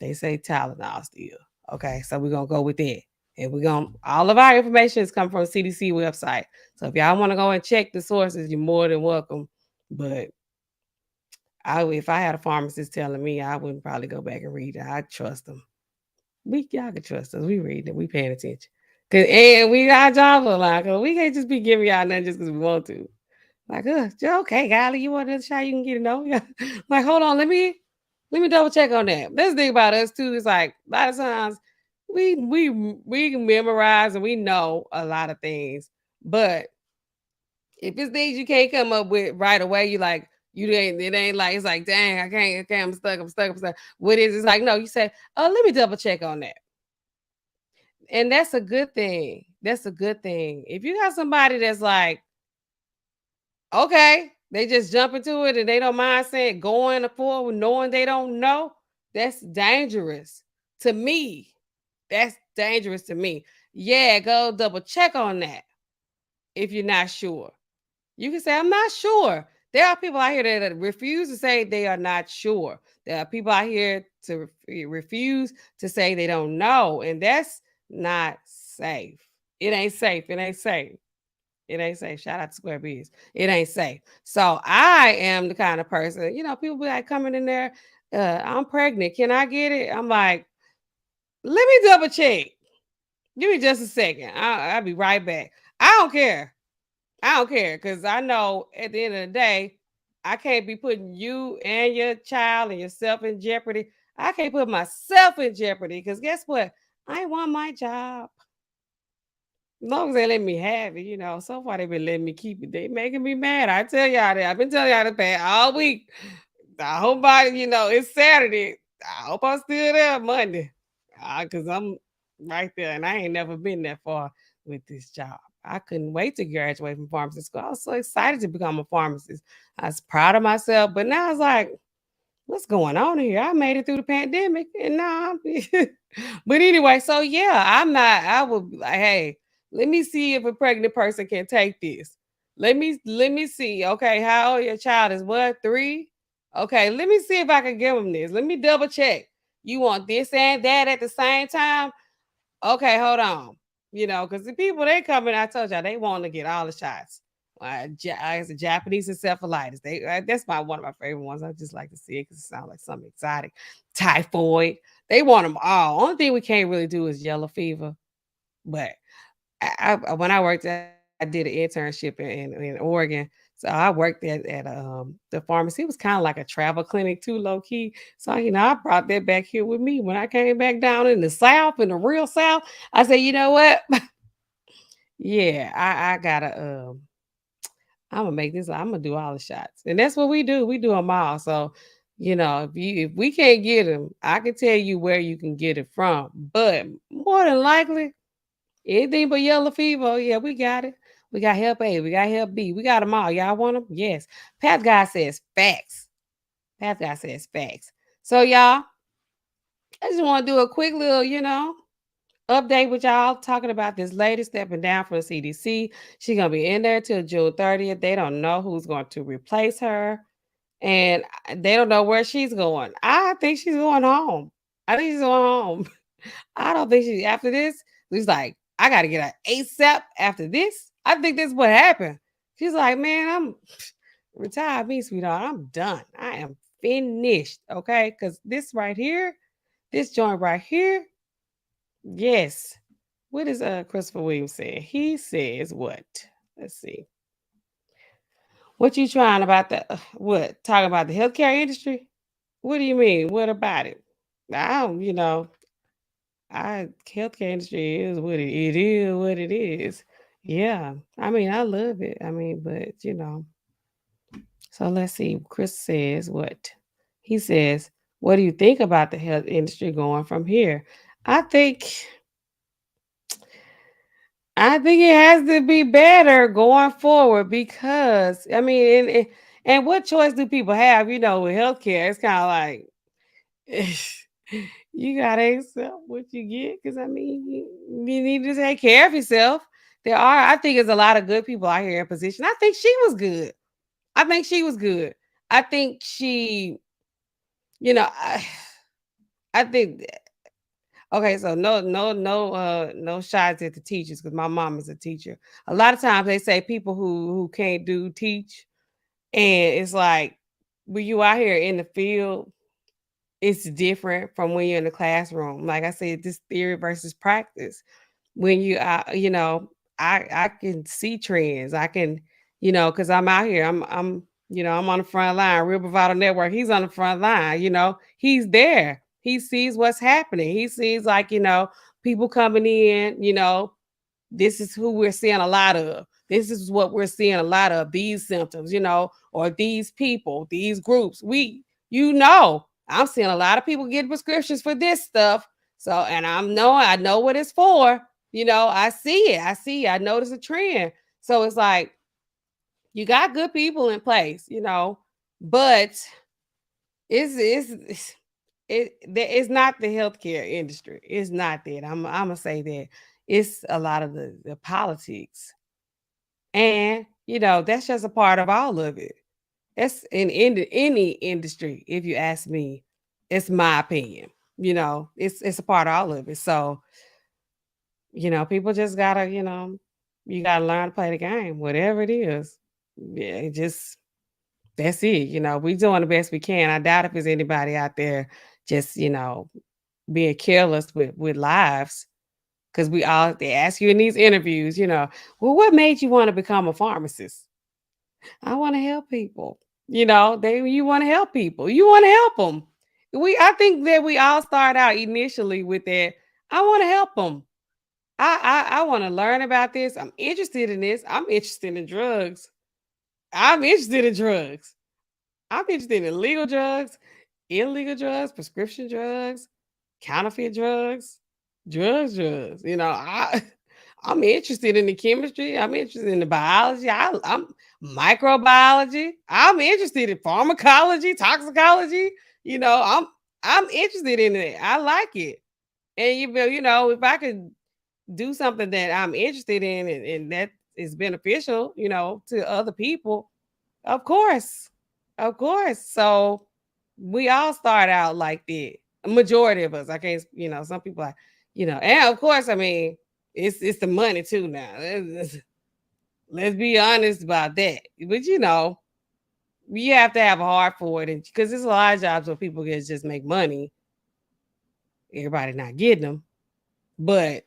they say Tylenol still. Okay, so we're gonna go with that. And we're gonna all of our information is coming from CDC website. So if y'all want to go and check the sources, you're more than welcome. But if I had a pharmacist telling me, I wouldn't probably go back and read it. I trust them. Y'all can trust us. We read it. We paying attention. And we got our jobs on line. Cause we can't just be giving y'all nothing just because we want to. Like, okay, Golly, you want another shot? You can get it. No, like, hold on, let me double check on that. This thing about us too is like a lot of times we memorize and we know a lot of things, but if it's things you can't come up with right away, you like you ain't it ain't like it's like dang, I can't, I'm stuck. What is it's like no, you say, oh, let me double check on that. And that's a good thing. That's a good thing. If you got somebody that's like, okay, they just jump into it and they don't mind saying going forward, knowing they don't know. That's dangerous to me. That's dangerous to me. Yeah, go double check on that if you're not sure. You can say, I'm not sure. There are people out here that refuse to say they are not sure. There are people out here to refuse to say they don't know. And that's not safe. It ain't safe. It ain't safe. It ain't safe. Shout out to Square Biz. It ain't safe. So I am the kind of person, people be like coming in there, I'm pregnant. Can I get it? I'm like, let me double check. Give me just a second. I'll be right back. I don't care. I don't care because I know at the end of the day, I can't be putting you and your child and yourself in jeopardy. I can't put myself in jeopardy because guess what? I want my job. As long as they let me have it, so far they've been letting me keep it. They making me mad. I tell y'all that. I've been telling y'all the past all week. I hope it's Saturday. I hope I'm still there Monday. Because I'm right there and I ain't never been that far with this job. I couldn't wait to graduate from pharmacy school. I was so excited to become a pharmacist. I was proud of myself, but now it's like, what's going on here? I made it through the pandemic and now I'm but anyway, so yeah, I would be like, hey, let me see if a pregnant person can take this. Let me see. Okay, how old your child is? What, 3? Okay, let me see if I can give them this. Let me double check. You want this and that at the same time? Okay, hold on. Because the people they coming, I told y'all they want to get all the shots. It's a Japanese encephalitis. That's one of my favorite ones. I just like to see it because it sounds like something exotic. Typhoid. They want them all. Only thing we can't really do is yellow fever. But when I worked at did an internship in Oregon. So I worked at the pharmacy. It was kind of like a travel clinic too, low key. So I brought that back here with me when I came back down in the South, in the real South. I said, you know what? Yeah, I gotta I'm gonna make this. I'm gonna do all the shots, and that's what we do. We do them all. So, if we can't get them, I can tell you where you can get it from. But more than likely, anything but yellow fever, oh, yeah, we got it. We got Hep A, we got Hep B, we got them all. Y'all want them? Yes. Pat guy says facts. Pat guy says facts. So y'all, I just want to do a quick little, update with y'all talking about this lady stepping down from the CDC. She's gonna be in there till June 30th. They don't know who's going to replace her, and they don't know where she's going. I think she's going home. I think she's going home. I don't think she after this. She's like, I gotta get her ASAP after this. I think that's what happened. She's like, man, I'm retired me, sweetheart. I'm done. I am finished. Okay. Cause this right here, this joint right here, yes. What is Christopher Williams saying? He says what? Let's see. What you trying about the what? Talking about the healthcare industry? What do you mean? What about it? I don't, I healthcare industry is it is what it is. Yeah. I mean, I love it. I mean, but so let's see. Chris says what? He says, what do you think about the health industry going from here? I think I think it has to be better going forward because I mean, and what choice do people have? With healthcare, it's kind of like you gotta accept what you get because I mean, you need to take care of yourself. I think, there's a lot of good people out here in position. I think she was good. I think she was good. I think she, you know, I, I think okay, so no shots at the teachers because my mom is a teacher. A lot of times they say people who can't do teach, and it's like when you out here in the field, it's different from when you're in the classroom. Like I said, this theory versus practice. When I can see trends. I can, because I'm out here. I'm on the front line. Real Bravado Network. He's on the front line. He's there. He sees what's happening. He sees people coming in. This is who we're seeing a lot of. This is what we're seeing a lot of, these symptoms, or these people, these groups. I'm seeing a lot of people get prescriptions for this stuff. So, and I know what it's for. I see it. I notice a trend. So it's like you got good people in place, but it's not the healthcare industry. It's not that. I'm gonna say that it's a lot of the politics, and that's just a part of all of it. That's in any industry. If you ask me, it's my opinion. It's a part of all of it. So people just gotta you gotta learn to play the game, whatever it is. Yeah, just that's it. We doing the best we can. I doubt if there's anybody out there just being careless with lives because they ask you in these interviews, well, what made you want to become a pharmacist? I want to help people. You want to help people. You want to help them. I think that we all start out initially with that. I want to help them. I want to learn about this. I'm interested in this. I'm interested in drugs. I'm interested in drugs. I'm interested in legal drugs, illegal drugs, prescription drugs, counterfeit drugs, drugs. I'm interested in the chemistry. I'm interested in the biology. I'm microbiology. I'm interested in pharmacology, toxicology. I'm interested in it. I like it. And if I could do something that I'm interested in and that is beneficial, to other people, of course. Of course. So we all start out like that. A majority of us. I can't, some people are, and of course, I mean, it's the money too now. Let's be honest about that. But you have to have a heart for it, because there's a lot of jobs where people can just make money. Everybody not getting them, but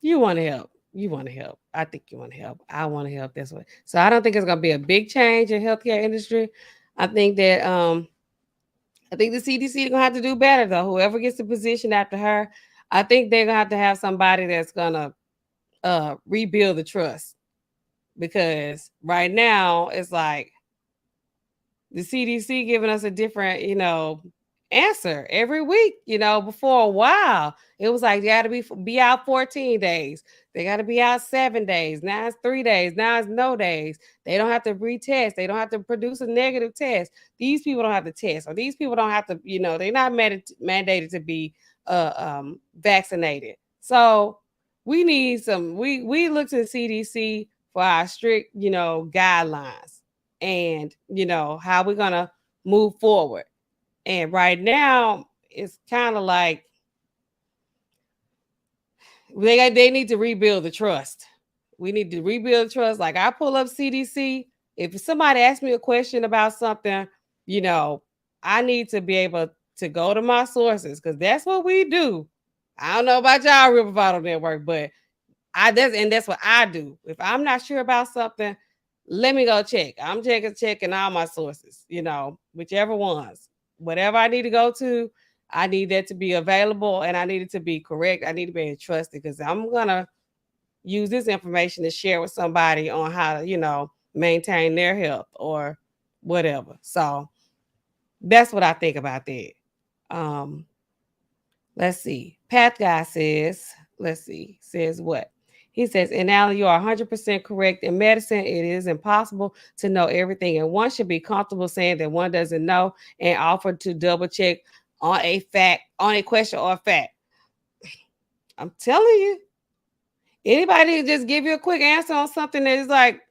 you want to help. You want to help. I think you want to help. I want to help. That's what. So I don't think it's gonna be a big change in healthcare industry. I think that I think the CDC is gonna have to do better though. Whoever gets the position after her, I think they're gonna have somebody that's gonna rebuild the trust, because right now it's like the CDC giving us a different, answer every week. Before a while, it was like they got to be out 14 days. They got to be out 7 days. Now it's 3 days. Now it's no days. They don't have to retest. They don't have to produce a negative test. These people don't have to test, or these people don't have to. They're not mandated to be vaccinated. So we need some. We look to the CDC for our strict, guidelines, and how we're gonna move forward. And right now it's kind of like they need to rebuild the trust. We need to rebuild the trust. Like, I pull up CDC, if somebody asks me a question about something, you know I need to be able to go to my sources, because that's what we do. I don't know about y'all River Vital Network, but that's what I do. If I'm not sure about something, let me go check. I'm checking all my sources, whichever ones. Whatever I need to go to, I need that to be available, and I need it to be correct. I need to be trusted, because I'm gonna use this information to share with somebody on how to, maintain their health or whatever. So that's what I think about that. Um, Let's see. Path Guy says, says what? He says, and Alan, you are 100% correct. In medicine, it is impossible to know everything, and one should be comfortable saying that one doesn't know and offer to double check on a question or a fact. I'm telling you, anybody can just give you a quick answer on something that is like,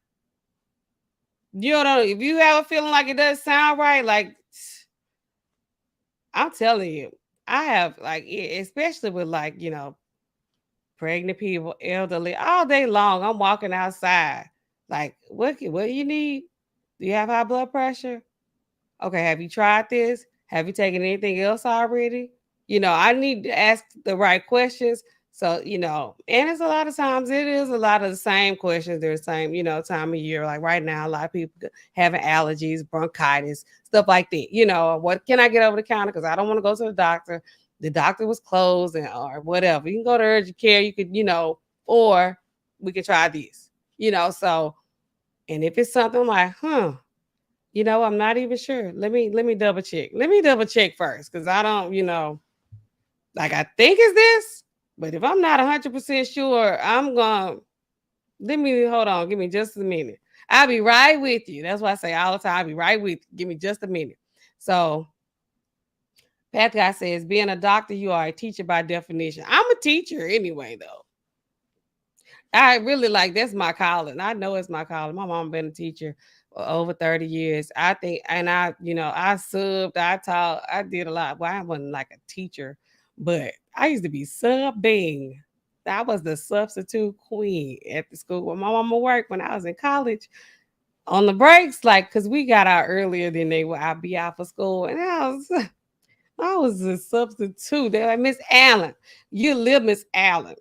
you don't know. If you have a feeling like it doesn't sound right, like, I'm telling you, I have, like, especially with, like, pregnant people, elderly, all day long. I'm walking outside. Like, what do you need? Do you have high blood pressure? Okay, have you tried this? Have you taken anything else already? I need to ask the right questions. So, and it's a lot of times it is a lot of the same questions. They're the same, time of year. Like right now, a lot of people having allergies, bronchitis, stuff like that. What can I get over the counter? Because I don't want to go to the doctor. The doctor was closed, or whatever. You can go to urgent care. You could, or we could try this, so, and if it's something like, I'm not even sure. Let me double check. Let me double check first, because I don't, like, I think it's this, but if I'm not 100% sure, I'm going to let me hold on. Give me just a minute. I'll be right with you. That's why I say all the time, I'll be right with you. Give me just a minute. So Pat Guy says, being a doctor, you are a teacher by definition. I'm a teacher anyway, though. I really, like, that's my calling. I know it's my calling. My mom been a teacher for over 30 years. I think, and I subbed, I taught, I did a lot. Well, I wasn't like a teacher, but I used to be subbing. I was the substitute queen at the school where my mama worked when I was in college. On the breaks, like, because we got out earlier than they would, I'd be out for school. And I was a substitute. They're like, Miss Allen, you live, Miss Allen.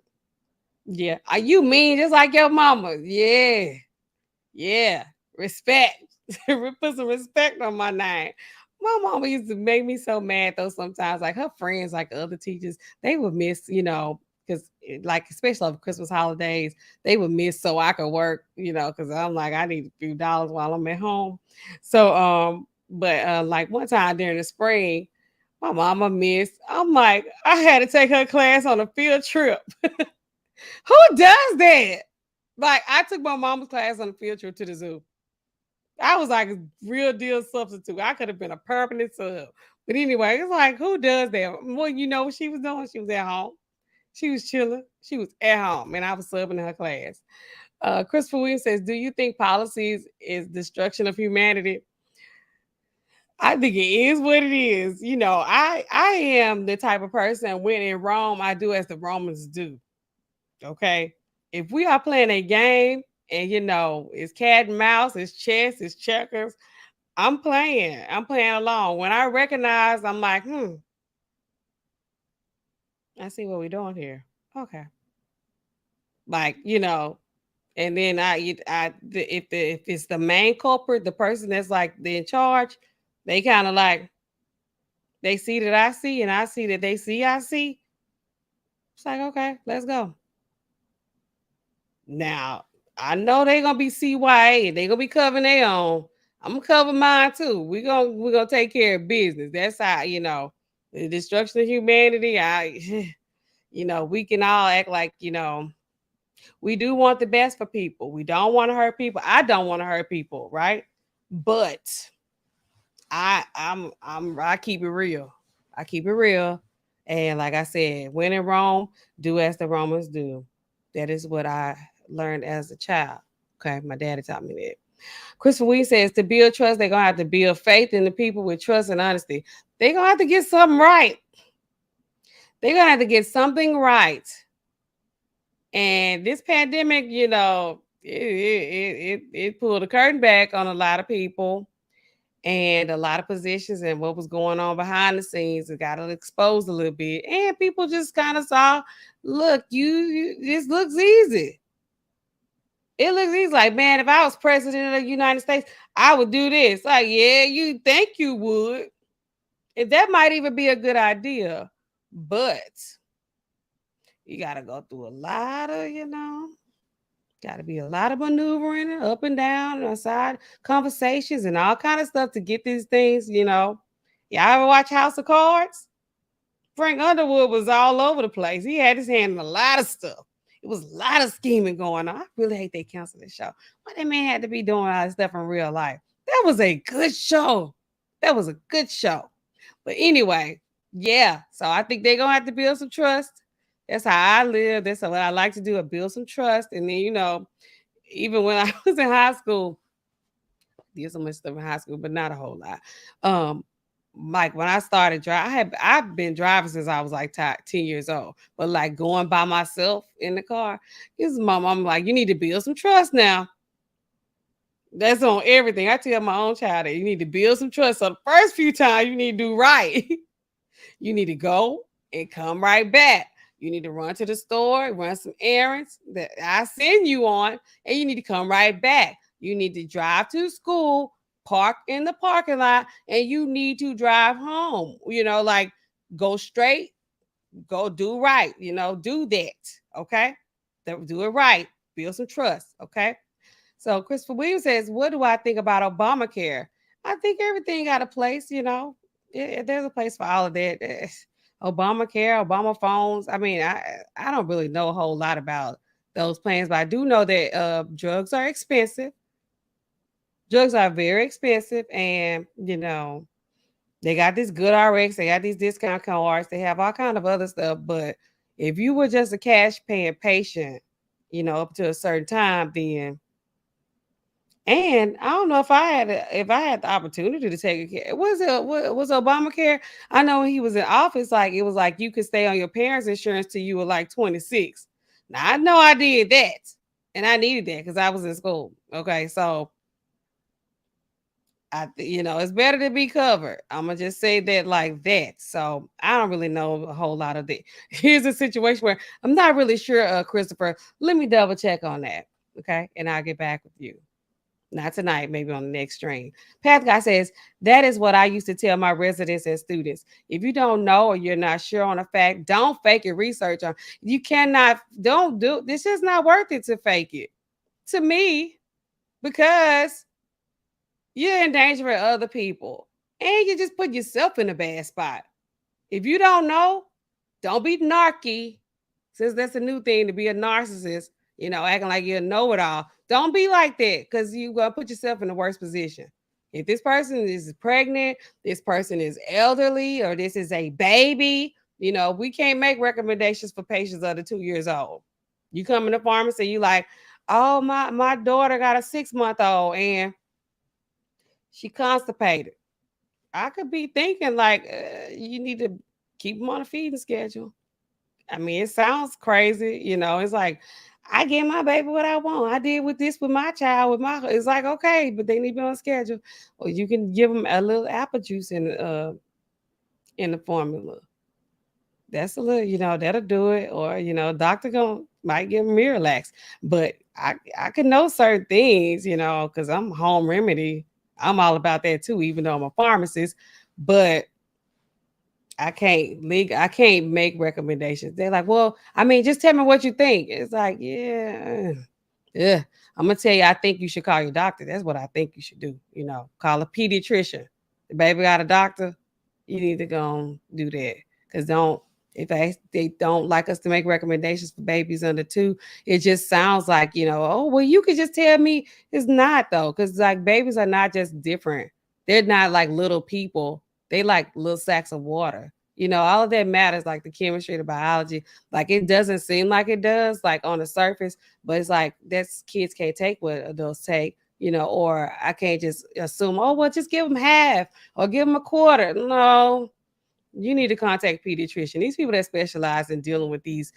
Yeah. Are you mean just like your mama? Yeah. Yeah. Respect. Put some respect on my name. My mama used to make me so mad though sometimes. Like, her friends, like other teachers, they would miss, because like especially over Christmas holidays, they would miss so I could work, because I'm like, I need a few dollars while I'm at home. So but like one time during the spring, my mama missed. I'm like, I had to take her class on a field trip. Who does that? Like, I took my mama's class on a field trip to the zoo. I was like a real deal substitute. I could have been a permanent sub. But anyway, it's like, who does that? Well, you know what she was doing? She was at home. She was chilling. She was at home, and I was subbing in her class. Christopher Williams says, do you think policies is destruction of humanity? I think it is what it is. I am the type of person, when in Rome, I do as the Romans do. Okay. If we are playing a game and it's cat and mouse, it's chess, it's checkers, I'm playing. I'm playing along. When I recognize, I'm like, I see what we're doing here. Okay. Like, and then if it's the main culprit, the person that's like in charge, they kind of like they see that I see, and I see that they see I see. It's like, okay, let's go. Now I know they're gonna be CYA, and they're gonna be covering their own. I'm gonna cover mine too. We're gonna take care of business. That's how the destruction of humanity. We can all act like we do want the best for people. We don't want to hurt people. I don't want to hurt people, right? But I keep it real. I keep it real. And like I said, when in Rome, do as the Romans do. That is what I learned as a child. Okay, my daddy taught me that. Christopher Wee says to build trust, they're gonna have to build faith in the people with trust and honesty. They're gonna have to get something right. They're gonna have to get something right. And this pandemic, it pulled the curtain back on a lot of people and a lot of positions and what was going on behind the scenes. It got exposed a little bit, and people just kind of saw, look, you this looks easy. It looks easy. Like, man, if I was president of the United States, I would do this. Like, yeah, you think you would. And that might even be a good idea, but you got to go through a lot of, got to be a lot of maneuvering up and down and aside conversations and all kind of stuff to get these things, Y'all ever watch House of Cards? Frank Underwood was all over the place. He had his hand in a lot of stuff. It was a lot of scheming going on. I really hate they canceled the show. Why that man had to be doing all this stuff in real life? That was a good show. That was a good show. But anyway, yeah. So I think they're gonna have to build some trust. That's how I live. That's what I like to do. I build some trust. And then, even when I was in high school, did so much stuff in high school, but not a whole lot. Like when I started driving, I've been driving since I was like 10 years old. But like going by myself in the car, this is my mom like, you need to build some trust now. That's on everything. I tell my own child that you need to build some trust. So the first few times you need to do right. You need to go and come right back. You need to run to the store, run some errands that I send you on, and you need to come right back. You need to drive to school, park in the parking lot, and you need to drive home. Like go straight, go do right, do that. Okay. Do it right. Build some trust. Okay. So Christopher Williams says, what do I think about Obamacare? I think everything got a place, there's a place for all of that. Obamacare, Obama phones. I mean, I don't really know a whole lot about those plans, but I do know that drugs are expensive. Drugs are very expensive, and they got this good RX, they got these discount cards, they have all kind of other stuff. But if you were just a cash paying patient, up to a certain time, then and I don't know if I had the opportunity to take a care. Was Obamacare? I know when he was in office, like it was like you could stay on your parents' insurance till you were like 26. Now I know I did that, and I needed that because I was in school. Okay, so it's better to be covered. I'm gonna just say that like that. So I don't really know a whole lot of that. Here's a situation where I'm not really sure, Christopher. Let me double check on that. Okay, and I'll get back with you. Not tonight, maybe on the next stream. Path Guy says, that is what I used to tell my residents and students. If you don't know or you're not sure on a fact, don't fake it. Research on. You cannot, don't do, this is not worth it to fake it. To me, because you're endangering other people. And you just put yourself in a bad spot. If you don't know, don't be narky. Since that's a new thing to be a narcissist, acting like you know it all. Don't be like that because you're going to put yourself in the worst position. If this person is pregnant, this person is elderly, or this is a baby, we can't make recommendations for patients under 2 years old. You come in the pharmacy, you like, oh, my daughter got a 6-month-old and she constipated. I could be thinking like, you need to keep them on a feeding schedule. I mean, it sounds crazy, it's like, I get my baby what I want. I did with this with my child, it's like, okay, but they need to be on schedule. Or you can give them a little apple juice in the formula. That's a little, that'll do it. Or, doctor gonna might give them Miralax. But I can know certain things, because I'm home remedy. I'm all about that too, even though I'm a pharmacist. But I can't make recommendations. They're like, well, I mean, just tell me what you think. It's like, yeah. I'm gonna tell you, I think you should call your doctor. That's what I think you should do. Call a pediatrician. The baby got a doctor. You need to go and do that. Cause don't if they don't like us to make recommendations for babies under 2, it just sounds like, oh well, you could just tell me. It's not though, because like babies are not just different. They're not like little people. They like little sacks of water. All of that matters, like the chemistry, the biology. Like it doesn't seem like it does, like on the surface, but it's like that's kids can't take what adults take, or I can't just assume, oh well, just give them half or give them a quarter. No, you need to contact pediatrician. These people that specialize in dealing with these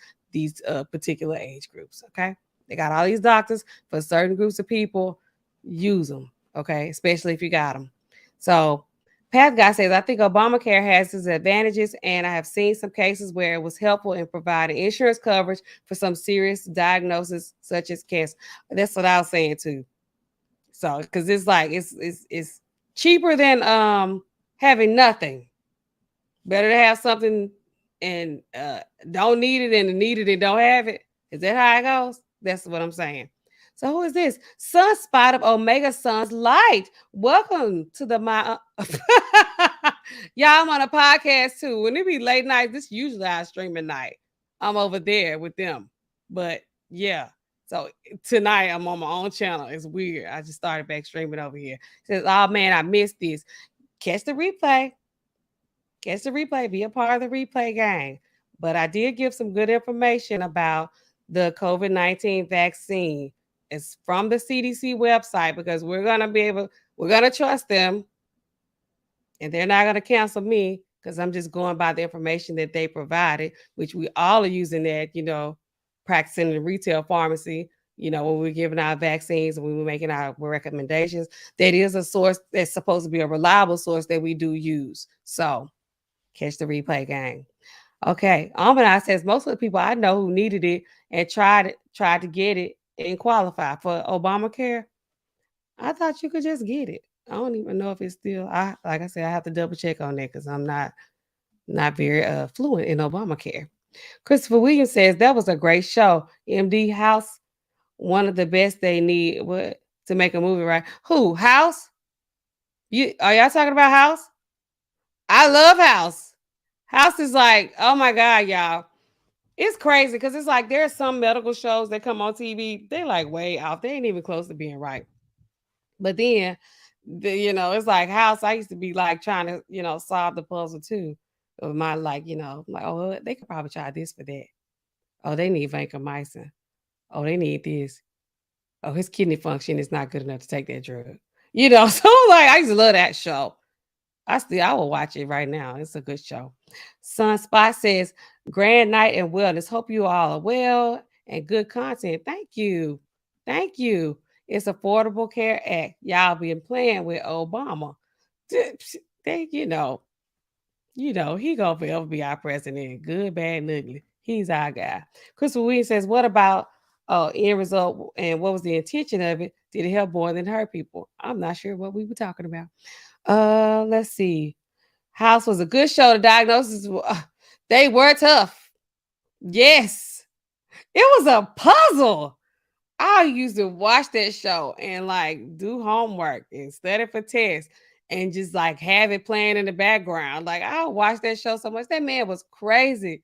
particular age groups. Okay, they got all these doctors for certain groups of people. Use them, okay, especially if you got them. So Pat Guy says, I think Obamacare has its advantages, and I have seen some cases where it was helpful in providing insurance coverage for some serious diagnoses such as cancer. That's what I was saying too. So, because it's like it's cheaper than having nothing. Better to have something and don't need it and need it and don't have it. Is that how it goes? That's what I'm saying. So who is this? Sunspot of Omega Sun's Light. Welcome to the my y'all. I'm on a podcast too. When it be late night, this usually I stream at night. I'm over there with them. But yeah. So tonight I'm on my own channel. It's weird. I just started back streaming over here. Says, oh man, I missed this. Catch the replay. Catch the replay, be a part of the replay gang. But I did give some good information about the COVID-19 vaccine. It's from the CDC website because we're going to trust them and they're not going to cancel me because I'm just going by the information that they provided, which we all are using that, practicing in the retail pharmacy, when we're giving our vaccines and when we're making our recommendations. That is a source that's supposed to be a reliable source that we do use. So, catch the replay gang. Okay. Amina says most of the people I know who needed it and tried to get it and qualify for Obamacare. I thought you could just get it. I don't even know if it's still. Like I said, I have to double check on that because I'm not very fluent in Obamacare. Christopher Williams says that was a great show. MD House, one of the best they need what to make a movie, right? Who House? You are y'all talking about House? I love House. House is like, oh my God, y'all. It's crazy because it's like there are some medical shows that come on TV. They like way off. They ain't even close to being right. But then, it's like House. I used to be like trying to, solve the puzzle too. Of my like, like, oh, well, they could probably try this for that. Oh, they need vancomycin. Oh, they need this. Oh, his kidney function is not good enough to take that drug. So like I used to love that show. I will watch it right now. It's a good show. Sunspot says, grand night and wellness. Hope you all are well and good content. Thank you. Thank you. It's Affordable Care Act. Y'all been playing with Obama. They, he gonna forever be our president. Good, bad, and ugly. He's our guy. Christopher Williams says, what about end result and what was the intention of it? Did it help more than hurt people? I'm not sure what we were talking about. Let's see. House was a good show. The diagnosis, they were tough. Yes. It was a puzzle. I used to watch that show and like do homework and study for tests and just like have it playing in the background. Like I watched that show so much. That man was crazy.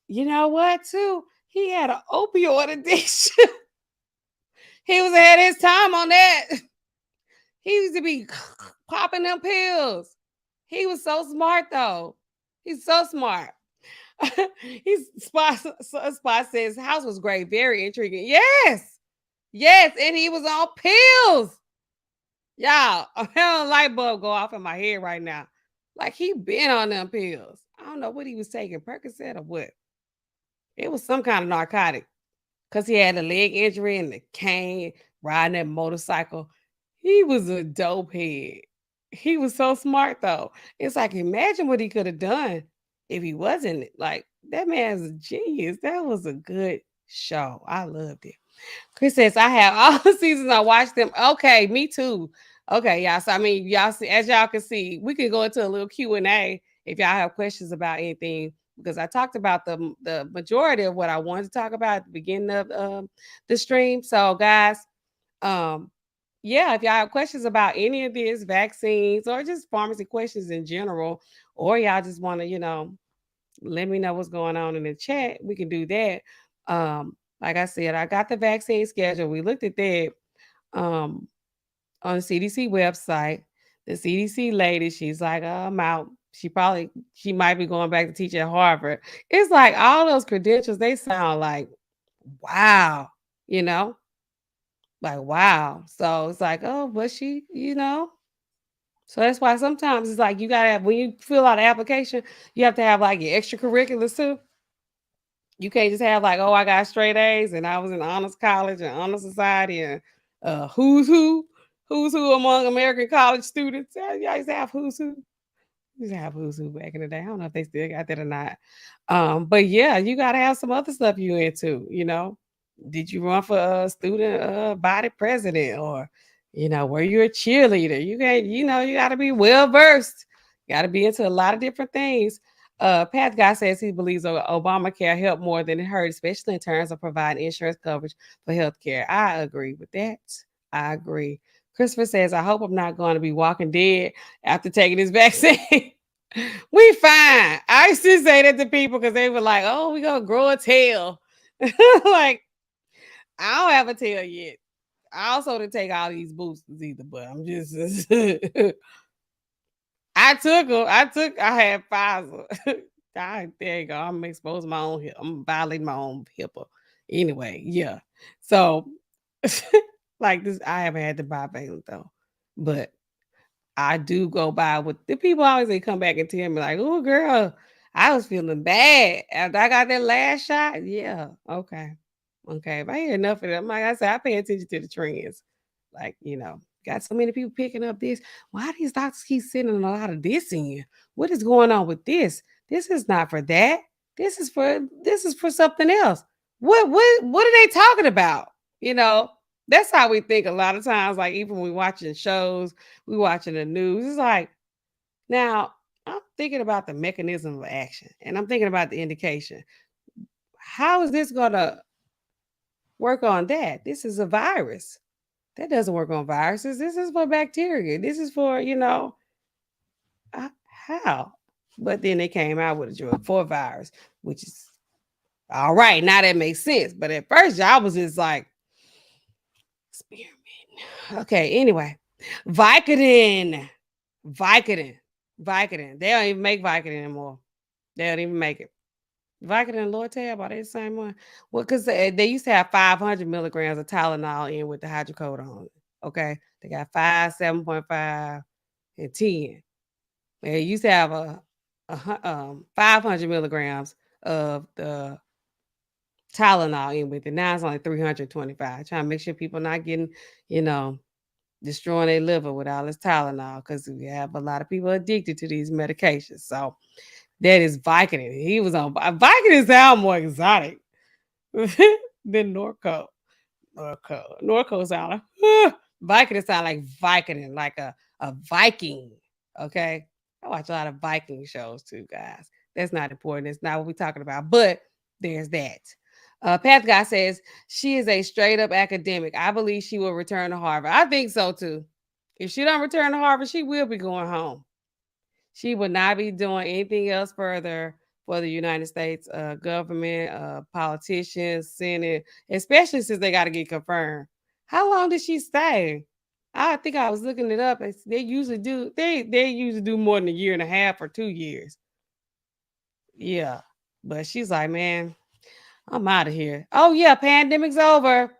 You know what, too? He had an opioid addiction. He was ahead of his time on that. He used to be popping them pills. He was so smart, though. He's so smart. Spot says House was great, very intriguing. Yes, and he was on pills. Y'all, I had a light bulb go off in my head right now. Like he been on them pills. I don't know what he was taking, Percocet or what. It was some kind of narcotic because he had a leg injury and the cane, riding that motorcycle. He was a dope head. He was so smart though. It's like imagine what he could have done if he wasn't like that man's a genius. That was a good show. I loved it. Chris says, I have all the seasons. I watched them. Okay, me too. Okay, y'all. So I mean, y'all see, as y'all can see, we can go into a little Q&A if y'all have questions about anything, because I talked about the majority of what I wanted to talk about at the beginning of the stream. So guys, um, yeah, if y'all have questions about any of this, vaccines or just pharmacy questions in general, or y'all just want to, let me know what's going on in the chat, we can do that. Like I said, I got the vaccine schedule. We looked at that um on the CDC website. The CDC lady, she's like, I'm out. She might be going back to teach at Harvard. It's like all those credentials, they sound like wow, you know, like wow. So it's like, oh, but she. So that's why sometimes it's like you gotta have, when you fill out an application, you have to have like your extracurriculars too. You can't just have like, oh, I got straight A's and I was in honors college and honor society and who's who among American college students. Yeah, y'all used to have who's who. Used to have who's who back in the day. I don't know if they still got that or not. But yeah, you gotta have some other stuff you into. Did you run for a student body president, or were you a cheerleader? You can't, you gotta be well versed. You gotta be into a lot of different things. Pat Guy says he believes Obamacare helped more than it hurt, especially in terms of providing insurance coverage for healthcare. I agree with that. I agree. Christopher says, I hope I'm not going to be walking dead after taking this vaccine. We fine. I used to say that to people because they were like, oh, we gonna grow a tail. Like, I don't have a tail yet. I also didn't take all these boosters either, but I'm just I took them. I had Pfizer. There you go. I'm exposing my own hip. I'm violating my own HIPAA. Anyway, yeah. So like this, I haven't had the bivalent though. But I do go by with the people always they come back and tell me like, oh girl, I was feeling bad after I got that last shot. Yeah, okay. Okay. If I hear enough of them, like I said, I pay attention to the trends. Like, got so many people picking up this. Why these doctors keep sending a lot of this in? What is going on with this? This is not for that. This is for something else. What are they talking about? You know, that's how we think a lot of times. Like even when we watching shows, we watching the news. It's like now I'm thinking about the mechanism of action, and I'm thinking about the indication. How is this gonna work on that? This is a virus. That doesn't work on viruses. This is for bacteria. This is for, how? But then they came out with a drug for virus, which is all right. Now that makes sense. But at first, I was just like, experiment. Okay, anyway. Vicodin. Vicodin. Vicodin. They don't even make Vicodin anymore. They don't even make it. Vicodin and Lortab, are they the same one? Well, because they used to have 500 milligrams of Tylenol in with the hydrocodone. Okay. They got 5, 7.5, and 10. They used to have a 500 milligrams of the Tylenol in with it. Now it's only 325. Trying to make sure people not getting, you know, destroying their liver with all this Tylenol, because we have a lot of people addicted to these medications. So that is Vicodin. He was on Vicodin. Sound more exotic than Norco. Norco sound like Vicodin sound like Vicodin, like a Viking. Okay. I watch a lot of Viking shows too, guys. That's not important. It's not what we're talking about. But there's that. Pat Guy says she is a straight up academic. I believe she will return to Harvard. I think so too. If she don't return to Harvard, she will be going home. She would not be doing anything else further for the United States government, politicians, Senate, especially since they got to get confirmed. How long did she stay? I think I was looking it up. They usually do. They usually do more than a year and a half or 2 years. Yeah, but she's like, man, I'm out of here. Oh yeah, pandemic's over.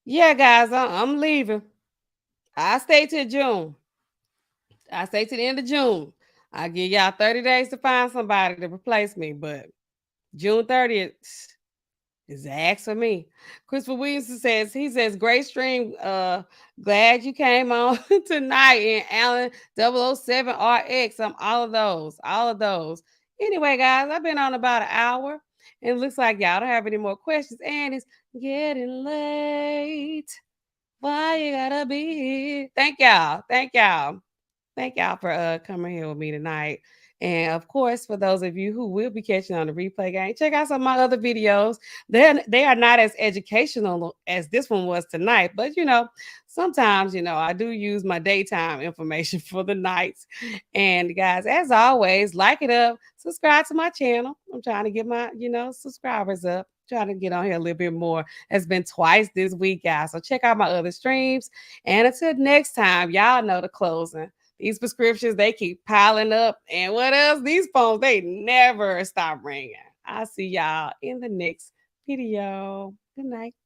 Yeah, guys, I'm leaving. I stay till June. I stay to the end of June. I give y'all 30 days to find somebody to replace me, but June 30th is the ask for me. Christopher Williamson says, great stream. Glad you came on tonight. And Alan 007 RX. I'm all of those. All of those. Anyway, guys, I've been on about an hour. And it looks like y'all don't have any more questions. And it's getting late. Why you gotta be here? Thank y'all. Thank y'all. Thank y'all for coming here with me tonight. And of course, for those of you who will be catching on the replay game, check out some of my other videos. They are not as educational as this one was tonight, but sometimes I do use my daytime information for the nights. And guys, as always, like it up, subscribe to my channel. I'm trying to get my subscribers up. Trying to get on here a little bit more. It's been twice this week, guys. So check out my other streams. And until next time, y'all know the closing. These prescriptions, they keep piling up. And what else? These phones, they never stop ringing. I'll see y'all in the next video. Good night.